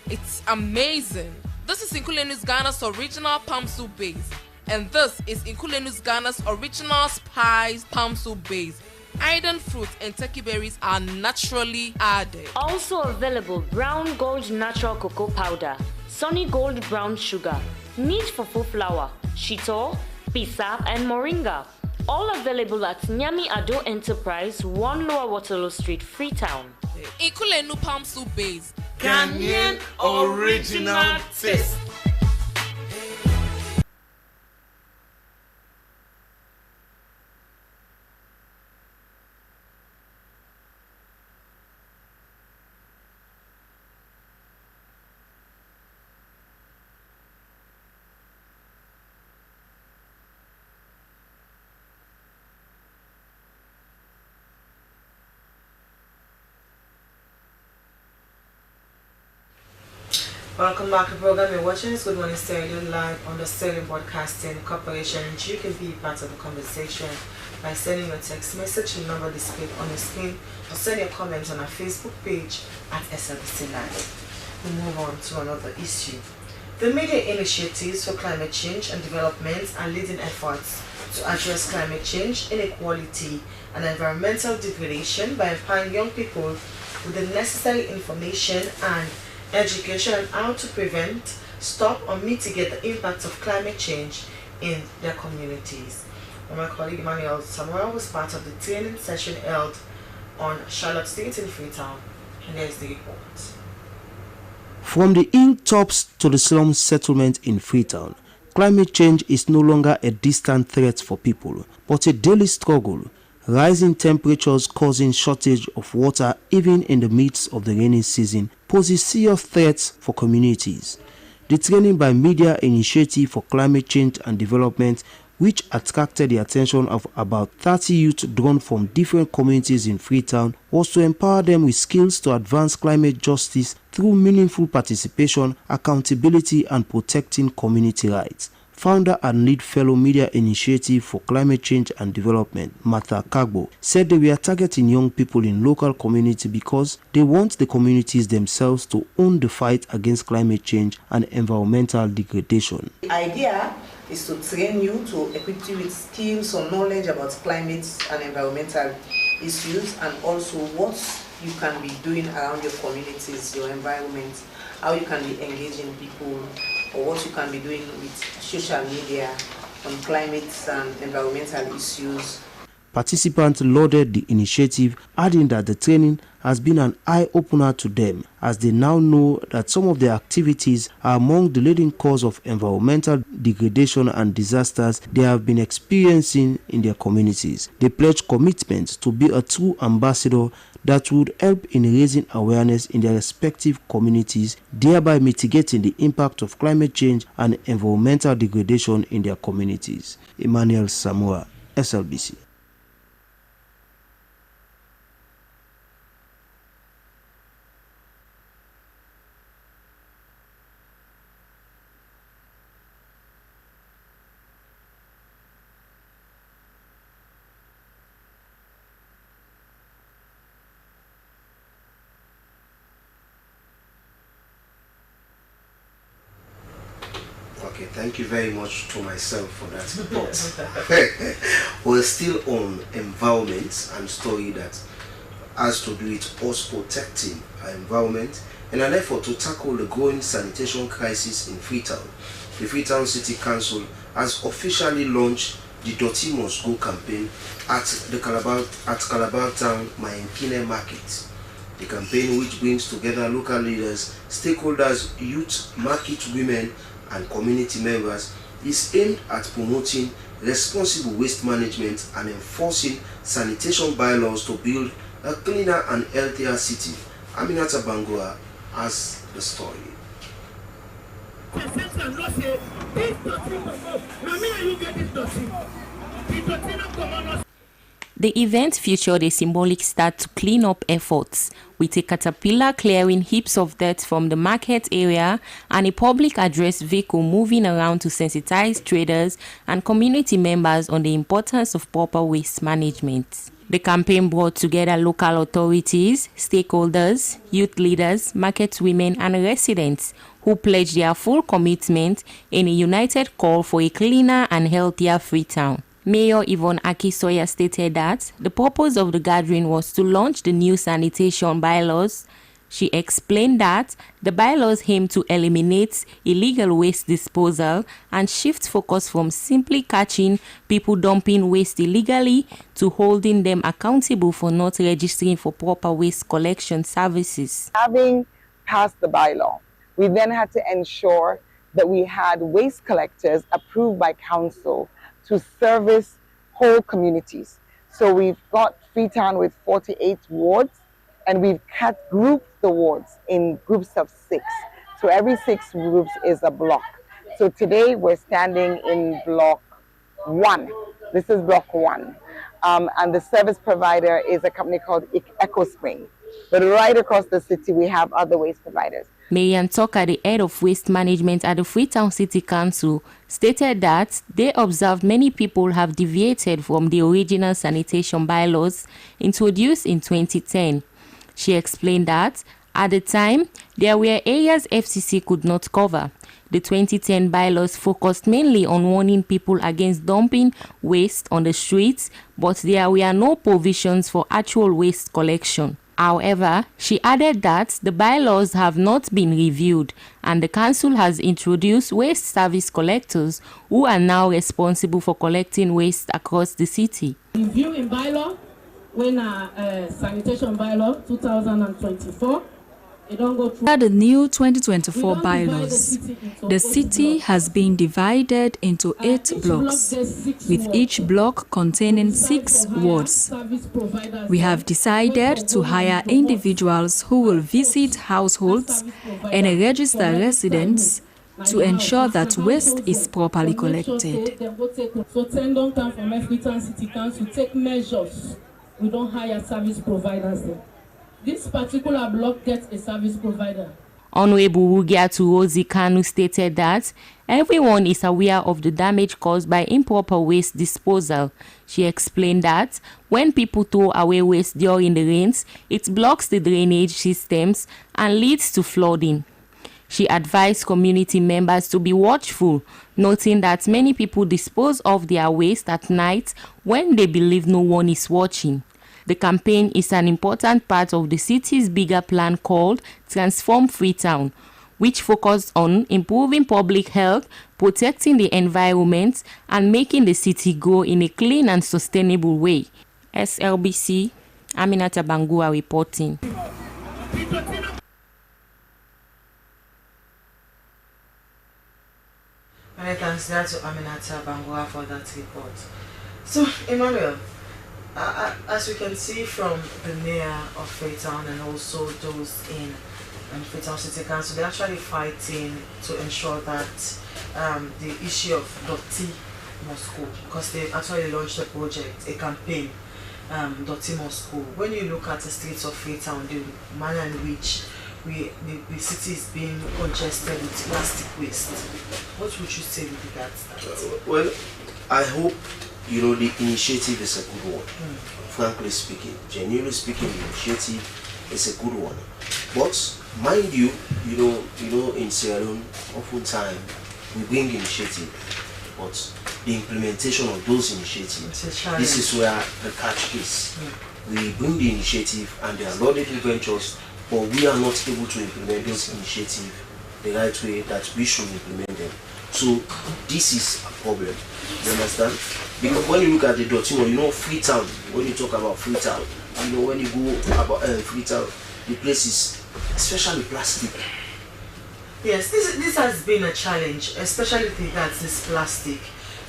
it's amazing. This is Nkulenu's Ghana's original palm soup base. And this is Nkulenu's Ghana's original spiced palm soup base. Iron fruit and turkey berries are naturally added. Also available brown gold natural cocoa powder, sunny gold brown sugar, neat fufu flour, shito, pisa, and moringa. All available at Nyami Ado Enterprise, 1 Lower Waterloo Street, Freetown. Nkulenu palm soup base. Ghanaian original taste. Welcome back to the program. You're watching this Good Morning Sierra Leone live on the Sierra Leone Broadcasting Corporation. And you can be part of the conversation by sending your text message to the number displayed on the screen, or send your comments on our Facebook page at Slbc Live. We move on to another issue. The media initiatives for climate change and development are leading efforts to address climate change, inequality, and environmental degradation by empowering young people with the necessary information and education on how to prevent, stop, or mitigate the impacts of climate change in their communities. My colleague Emmanuel Samuel was part of the training session held on Charlotte Street in Freetown, and there's the report. From the hilltops to the slum settlement in Freetown, climate change is no longer a distant threat for people, but a daily struggle. Rising temperatures causing shortage of water even in the midst of the rainy season poses serious threats for communities. The training by Media Initiative for Climate Change and Development, which attracted the attention of about 30 youth drawn from different communities in Freetown, was to empower them with skills to advance climate justice through meaningful participation, accountability, and protecting community rights. Founder and lead fellow Media Initiative for Climate Change and Development, Martha Kagbo, said they were targeting young people in local community because they want the communities themselves to own the fight against climate change and environmental degradation. The idea is to train you, to equip you with skills or knowledge about climate and environmental issues, and also what you can be doing around your communities, your environment, how you can be engaging people, or what you can be doing with social media on climate and environmental issues. Participants lauded the initiative, adding that the training has been an eye-opener to them, as they now know that some of their activities are among the leading cause of environmental degradation and disasters they have been experiencing in their communities. They pledge commitment to be a true ambassador that would help in raising awareness in their respective communities, thereby mitigating the impact of climate change and environmental degradation in their communities. Emmanuel Samoa, SLBC. Okay, thank you very much to myself for that report. We're still on environment and story that has to do with us protecting our environment in an effort to tackle the growing sanitation crisis in Freetown. The Freetown City Council has officially launched the Dirty Must Go campaign at Calabar Town Mayankine Market. The campaign, which brings together local leaders, stakeholders, youth, market women, and community members, is aimed at promoting responsible waste management and enforcing sanitation bylaws to build a cleaner and healthier city. Aminata Bangura has the story. The event featured a symbolic start to clean up efforts, with a caterpillar clearing heaps of dirt from the market area and a public address vehicle moving around to sensitize traders and community members on the importance of proper waste management. The campaign brought together local authorities, stakeholders, youth leaders, market women, and residents who pledged their full commitment in a united call for a cleaner and healthier Freetown. Mayor Yvonne Akisoya stated that the purpose of the gathering was to launch the new sanitation bylaws. She explained that the bylaws aim to eliminate illegal waste disposal and shift focus from simply catching people dumping waste illegally to holding them accountable for not registering for proper waste collection services. Having passed the bylaw, we then had to ensure that we had waste collectors approved by council to service whole communities. So we've got Freetown with 48 wards, and we've grouped the wards in groups of 6. So every 6 groups is a block. So today we're standing in block 1. This is block 1. And the service provider is a company called Echo Spring. But right across the city, we have other waste providers. Marian Tucker, the head of waste management at the Freetown City Council, stated that they observed many people have deviated from the original sanitation bylaws introduced in 2010. She explained that at the time, there were areas FCC could not cover. The 2010 bylaws focused mainly on warning people against dumping waste on the streets, but there were no provisions for actual waste collection. However, she added that the bylaws have not been reviewed and the council has introduced waste service collectors who are now responsible for collecting waste across the city. Review in bylaw, when sanitation bylaw 2024, Under the new 2024 bylaws, the city has been divided into 8 blocks, with each block containing 6 wards. We have decided to hire individuals who will visit households and register residents to ensure that waste is properly collected. So send on time from Freetown City Council to take measures. We don't hire service providers there. This particular block gets a service provider. Honorable Rugiatu Rosie Kanu stated that everyone is aware of the damage caused by improper waste disposal. She explained that when people throw away waste during the rains, it blocks the drainage systems and leads to flooding. She advised community members to be watchful, noting that many people dispose of their waste at night when they believe no one is watching. The campaign is an important part of the city's bigger plan called Transform Freetown, which focused on improving public health, protecting the environment, and making the city grow in a clean and sustainable way. SLBC, Aminata Bangua reporting. Many thanks to Aminata Bangua for that report. So, Emmanuel, as we can see from the mayor of Freetown and also those in Freetown City Council, they're actually fighting to ensure that the issue of Doti must go, because they've actually launched a project, a campaign, Doti must go. When you look at the streets of Freetown, the manner in which the city is being congested with plastic waste, what would you say with regards to that? Well, I hope the initiative is a good one. Frankly speaking, genuinely speaking, the initiative is a good one. But mind you, in Sierra Leone, oftentimes we bring the initiative, but the implementation of those initiatives, this is where the catch is. We bring the initiative and they are laudable ventures, but we are not able to implement those initiatives the right way that we should implement them. So this is a problem. You understand? Because when you look at the Dotimo, Freetown, when you talk about Freetown, when you go about Freetown, the place is especially plastic. Yes, this has been a challenge, especially with regards to this plastic.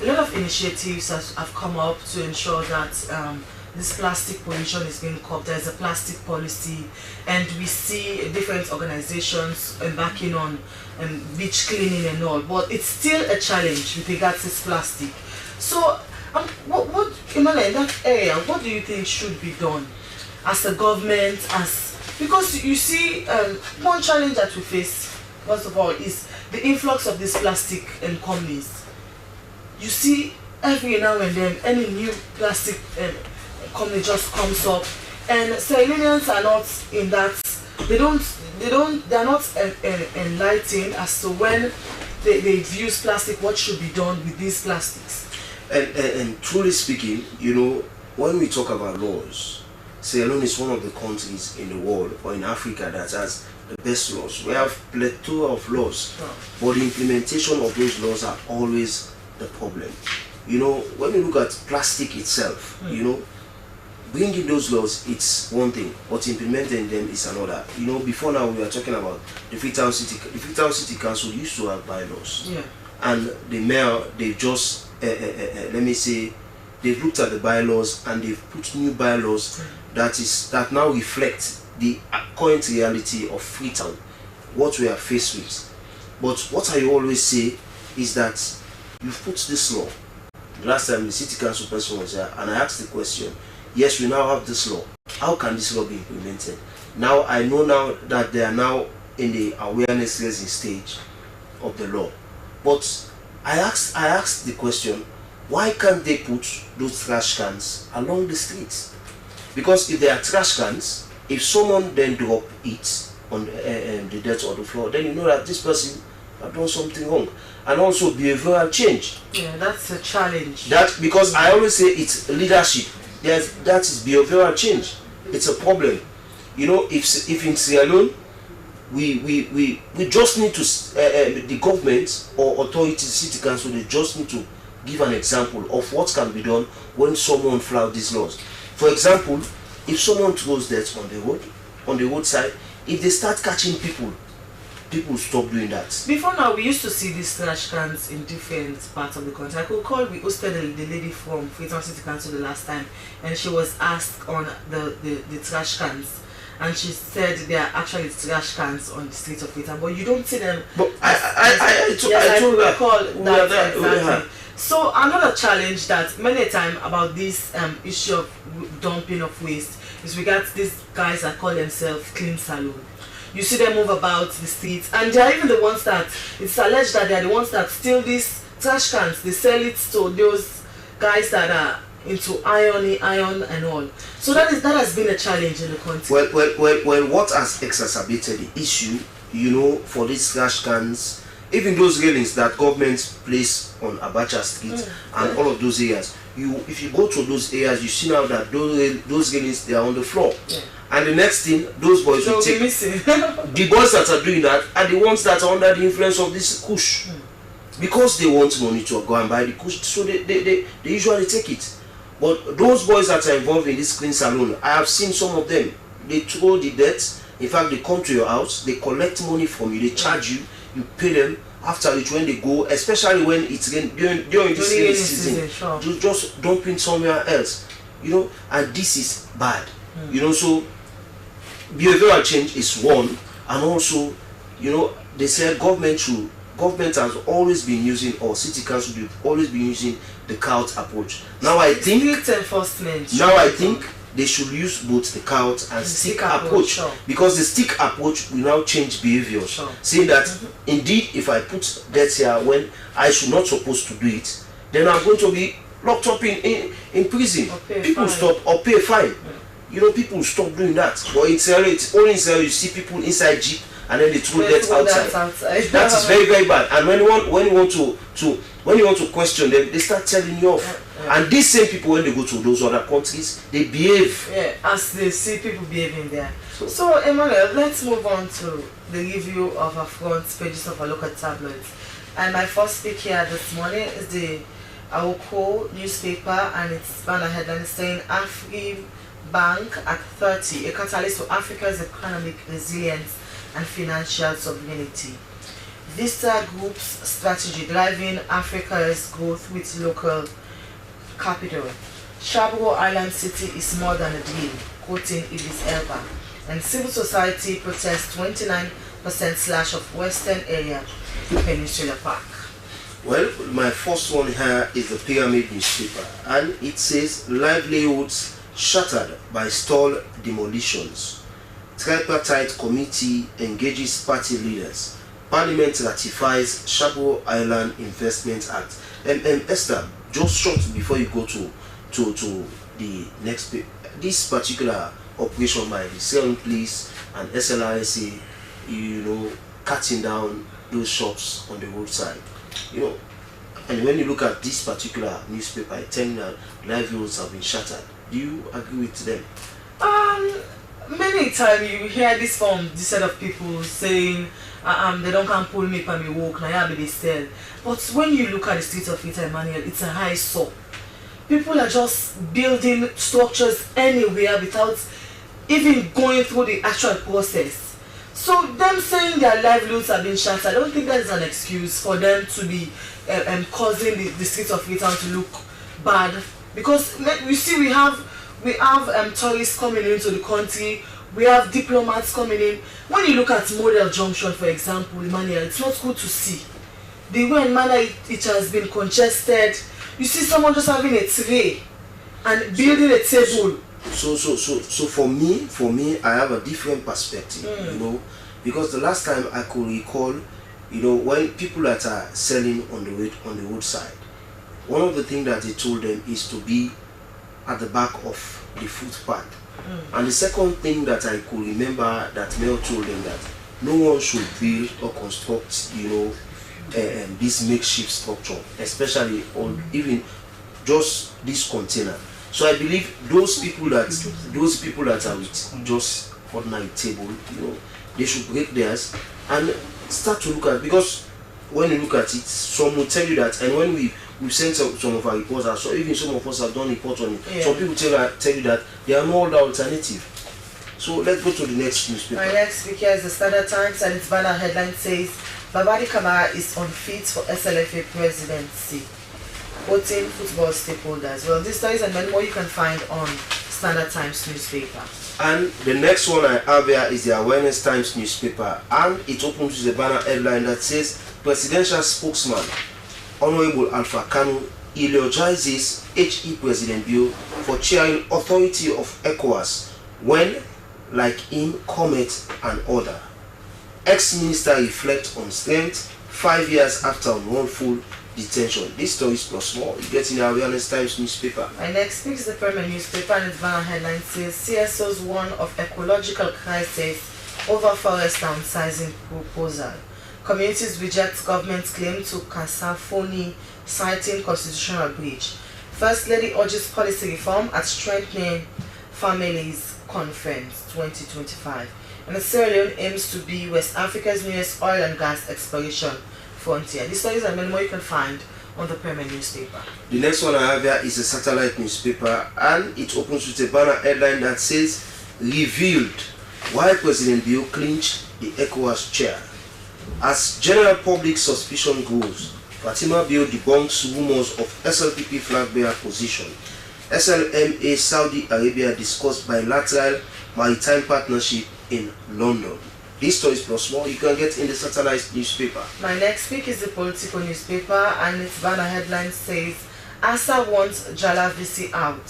A lot of initiatives have come up to ensure that this plastic pollution is being curbed. There's a plastic policy, and we see different organizations embarking on beach cleaning and all, but it's still a challenge with regards to this plastic. So, what in that area, what do you think should be done as a government, because you see one challenge that we face, first of all, is the influx of this plastic companies. You see every now and then any new plastic company just comes up, and Sierra Leoneans are not in that. They are not enlightened as to when they use plastic, what should be done with these plastics. And truly speaking, when we talk about laws, Sierra Leone is one of the countries in the world or in Africa that has the best laws. We have plethora of laws, but the implementation of those laws are always the problem. When you look at plastic itself, bringing those laws, it's one thing, but implementing them is another. Before now we are talking about the Freetown City Council used to have bylaws, and the mayor, they just let me say, they've looked at the bylaws and they've put new bylaws that now reflect the current reality of Freetown, what we are faced with. But what I always say is that you've put this law. Last time the city council person was there and I asked the question, yes, we now have this law. How can this law be implemented? Now I know now that they are now in the awareness raising stage of the law. But I asked the question, why can't they put those trash cans along the streets? Because if they are trash cans, if someone then drop it on the dirt or the floor, then you know that this person have done something wrong. And also behavioral change. Yeah, that's a challenge. That, because I always say it's leadership. That is behavioral change. It's a problem. If in Sierra Leone, we just need to, the government or authorities, city council, they just need to give an example of what can be done when someone flouts these laws. For example, if someone throws dirt on the roadside, if they start catching people stop doing that. Before now, we used to see these trash cans in different parts of the country. I could call, we hosted the lady from Freetown City Council the last time, and she was asked on the trash cans, and she said there are actually trash cans on the streets of Freetown, but you don't see them. But I told her. Exactly. So another challenge that many times about this issue of dumping of waste is regards these guys that call themselves clean saloon. You see them move about the streets, and they are even the ones that, it's alleged that they are the ones that steal these trash cans. They sell it to those guys that are into iron and all. So that has been a challenge in the country. Well, what has exacerbated the issue, for these trash cans, even those railings that government place on Abacha Street and all of those areas, if you go to those areas, you see now that those railings, they are on the floor. Yeah. And the next thing, those boys will take. The boys that are doing that are the ones that are under the influence of this kush. Because they want money to go and buy the kush, so they usually take it. But those boys that are involved in this clean salon, I have seen some of them. They throw the debt. In fact, they come to your house, they collect money from you, they charge you, you pay them. After which, when they go, especially when it's during this rainy season, sure. You just dump it somewhere else, you know. And this is bad, you know. So behavioral change is one, and also, you know, they say government has always been using, or city council have always been using the cult approach. Now I think enforcement. Now I think they should use both the cult and stick approach, sure. Because the stick approach will now change behavior, sure. Saying that indeed, if I put debt here when I should not supposed to do it, then I'm going to be locked up in prison. People stop or pay a fine. You know, people stop doing that. But in Sierra, it's only in Sierra you see people inside jeep and then they throw debt outside. That is very, very bad. And when you want to question them, they start telling you off. And these same people, when they go to those other countries, they behave. Yeah, as they see people behaving there. So Emmanuel, let's move on to the review of our front pages of our local tabloids. And my first pick here this morning is the Awoko newspaper, and its banner headline saying Afri-Bank at 30, a catalyst for Africa's economic resilience and financial sovereignty. Vista Group's strategy driving Africa's growth with local capital. Shabro Island City is more than a deal, quoting Idris Elba. And civil society protests 29% slash of Western area Peninsula Park. Well, my first one here is the Pyramid newspaper, and it says livelihoods shattered by stall demolitions. Tripartite committee engages party leaders. Parliament ratifies Shabro Island Investment Act. Esther, just short before you go to the next page, this particular operation by the Sierra Police and SLRSA, you know, cutting down those shops on the roadside, you know, and when you look at this particular newspaper, it's telling that livelihoods have been shattered. Do you agree with them? Many times you hear this from this set of people saying they don't come pull me for me walk, now they sell. But when you look at the streets of it, Emmanuel, it's a high soul. People are just building structures anywhere without even going through the actual process. So them saying their livelihoods have been shattered, I don't think that is an excuse for them to be causing the streets of Freetown to look bad. Because you see, we have tourists coming into the country, we have diplomats coming in. When you look at Model Junction, for example, Emmanuel, it's not good to see. The way in manner it has been congested. You see someone just having a tray and building a table. So for me, I have a different perspective, you know, because the last time I could recall, you know, when people that are selling on the roadside, one of the things that they told them is to be at the back of the footpath. And the second thing that I could remember that Mel told them that no one should build or construct, you know, this makeshift structure, especially on even just this container. So I believe those people that are with just ordinary table, you know, they should break theirs and start to look at, because when you look at it, some will tell you that, and when we've sent some of our reports, so even some of us have done reports on it. Yeah. Some people tell you that there are no other alternative. So let's go to the next newspaper. My next speaker is the Standard Times, and its banner headline says Babadi Kamara is unfit for SLFA presidency, quoting football stakeholders. Well, these stories and many more you can find on Standard Times newspaper. And the next one I have here is the Awareness Times newspaper, and it opens with a banner headline that says Presidential Spokesman Honorable Alpha Kanu eulogizes HE President Bill for chairing authority of ECOWAS when, like him, commit an order. Ex-minister reflects on strength 5 years after unlawful detention. This story is plus more. You get in the Awareness Times newspaper. My next speaks the Premier newspaper, and its banner headline says CSO's warn of ecological crisis over forest downsizing proposal. Communities reject government's claim to Kasafoni, citing constitutional breach. First Lady urges policy reform at Strengthening Families Conference 2025. And Sierra Leone aims to be West Africa's newest oil and gas exploration frontier. These stories and many more you can find on the Premier newspaper. The next one I have here is a satellite newspaper, and it opens with a banner headline that says, "Revealed why President Bio clinched the ECOWAS chair." As general public suspicion grows, Fatima Bio debunks rumors of SLPP flag bearer position. SLMA Saudi Arabia discussed bilateral maritime partnership in London. These stories plus more you can get in the satellite newspaper. My next pick is the political newspaper, and its banner headline says, "Asa wants Jala VC out.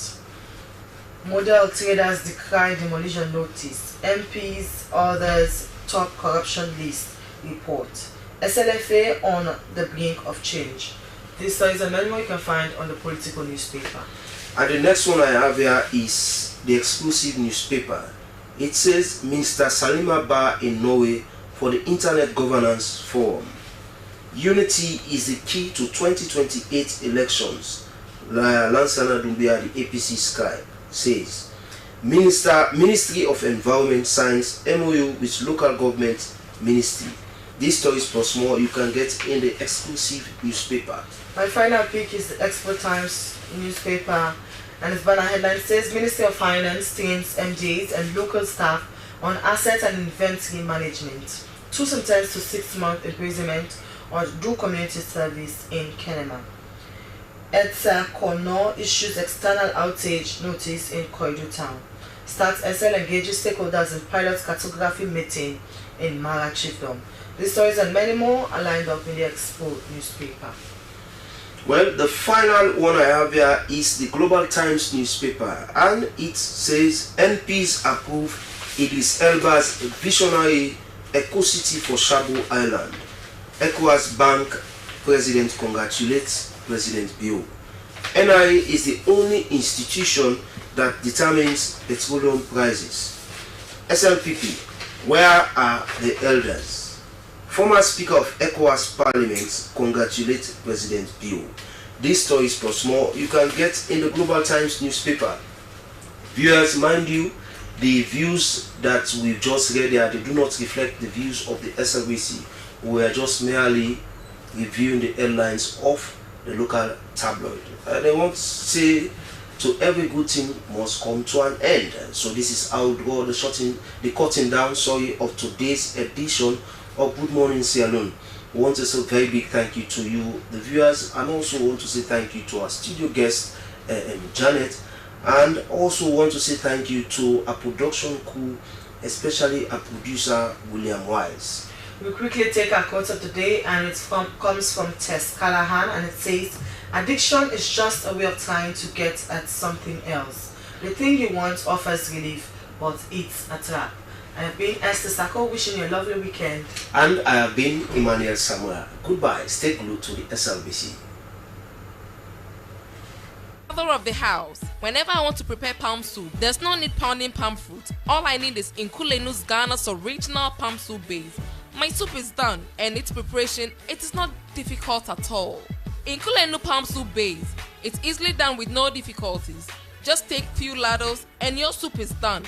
Model traders decry demolition notice. MPs, others top corruption list report. SLFA on the brink of change." These stories and many more you can find on the political newspaper. And the next one I have here is the exclusive newspaper. It says, Minister Salima Ba in Norway for the Internet Governance Forum. Unity is the key to 2028 elections. Lansana Dumbia, the APC Sky, says. Ministry of Environment signs MOU with local government ministry. These stories plus more you can get in the exclusive newspaper. My final pick is the Expo Times newspaper, and its banner headline says, "Ministry of Finance trains MDAs and local staff on asset and inventory management. 2 sometimes to 6 month imprisonment or do community service in Kenema." ETSA Kono issues external outage notice in Koidu Town. Start SL engages stakeholders in pilot cartography meeting in Mara Chiefdom. These stories and many more are lined up in the Expo newspaper. Well, the final one I have here is the Global Times newspaper, and it says MPs approve Idris Elba's visionary eco-city for Shabu Island. ECOWAS Bank President congratulates President Bio. NRA is the only institution that determines petroleum prices. SLPP, where are the elders? Former Speaker of ECOWAS Parliament congratulates President Bio. These stories plus more you can get in the Global Times newspaper. Viewers, mind you, the views that we've just read here, they do not reflect the views of the SLBC. We are just merely reviewing the headlines of the local tabloid. They want to say to every good thing must come to an end. So this is how we draw the cutting down of today's edition of Good Morning Sierra Leone. We want to say a very big thank you to you, the viewers, and also want to say thank you to our studio guest, Janet, and also want to say thank you to our production crew, especially our producer, William Wise. We'll quickly take our quote of the day, and it comes from Tess Callahan, and it says, "Addiction is just a way of trying to get at something else. The thing you want offers relief, but it's a trap." I have been Esther Sako, wishing you a lovely weekend. And I have been Emmanuel Samuel. Goodbye. Stay glued to the SLBC. Mother of the house, whenever I want to prepare palm soup, there's no need pounding palm fruit. All I need is Nkulenu's Ghana's original palm soup base. My soup is done, and its preparation, it is not difficult at all. Nkulenu palm soup base, it's easily done with no difficulties. Just take few ladles and your soup is done.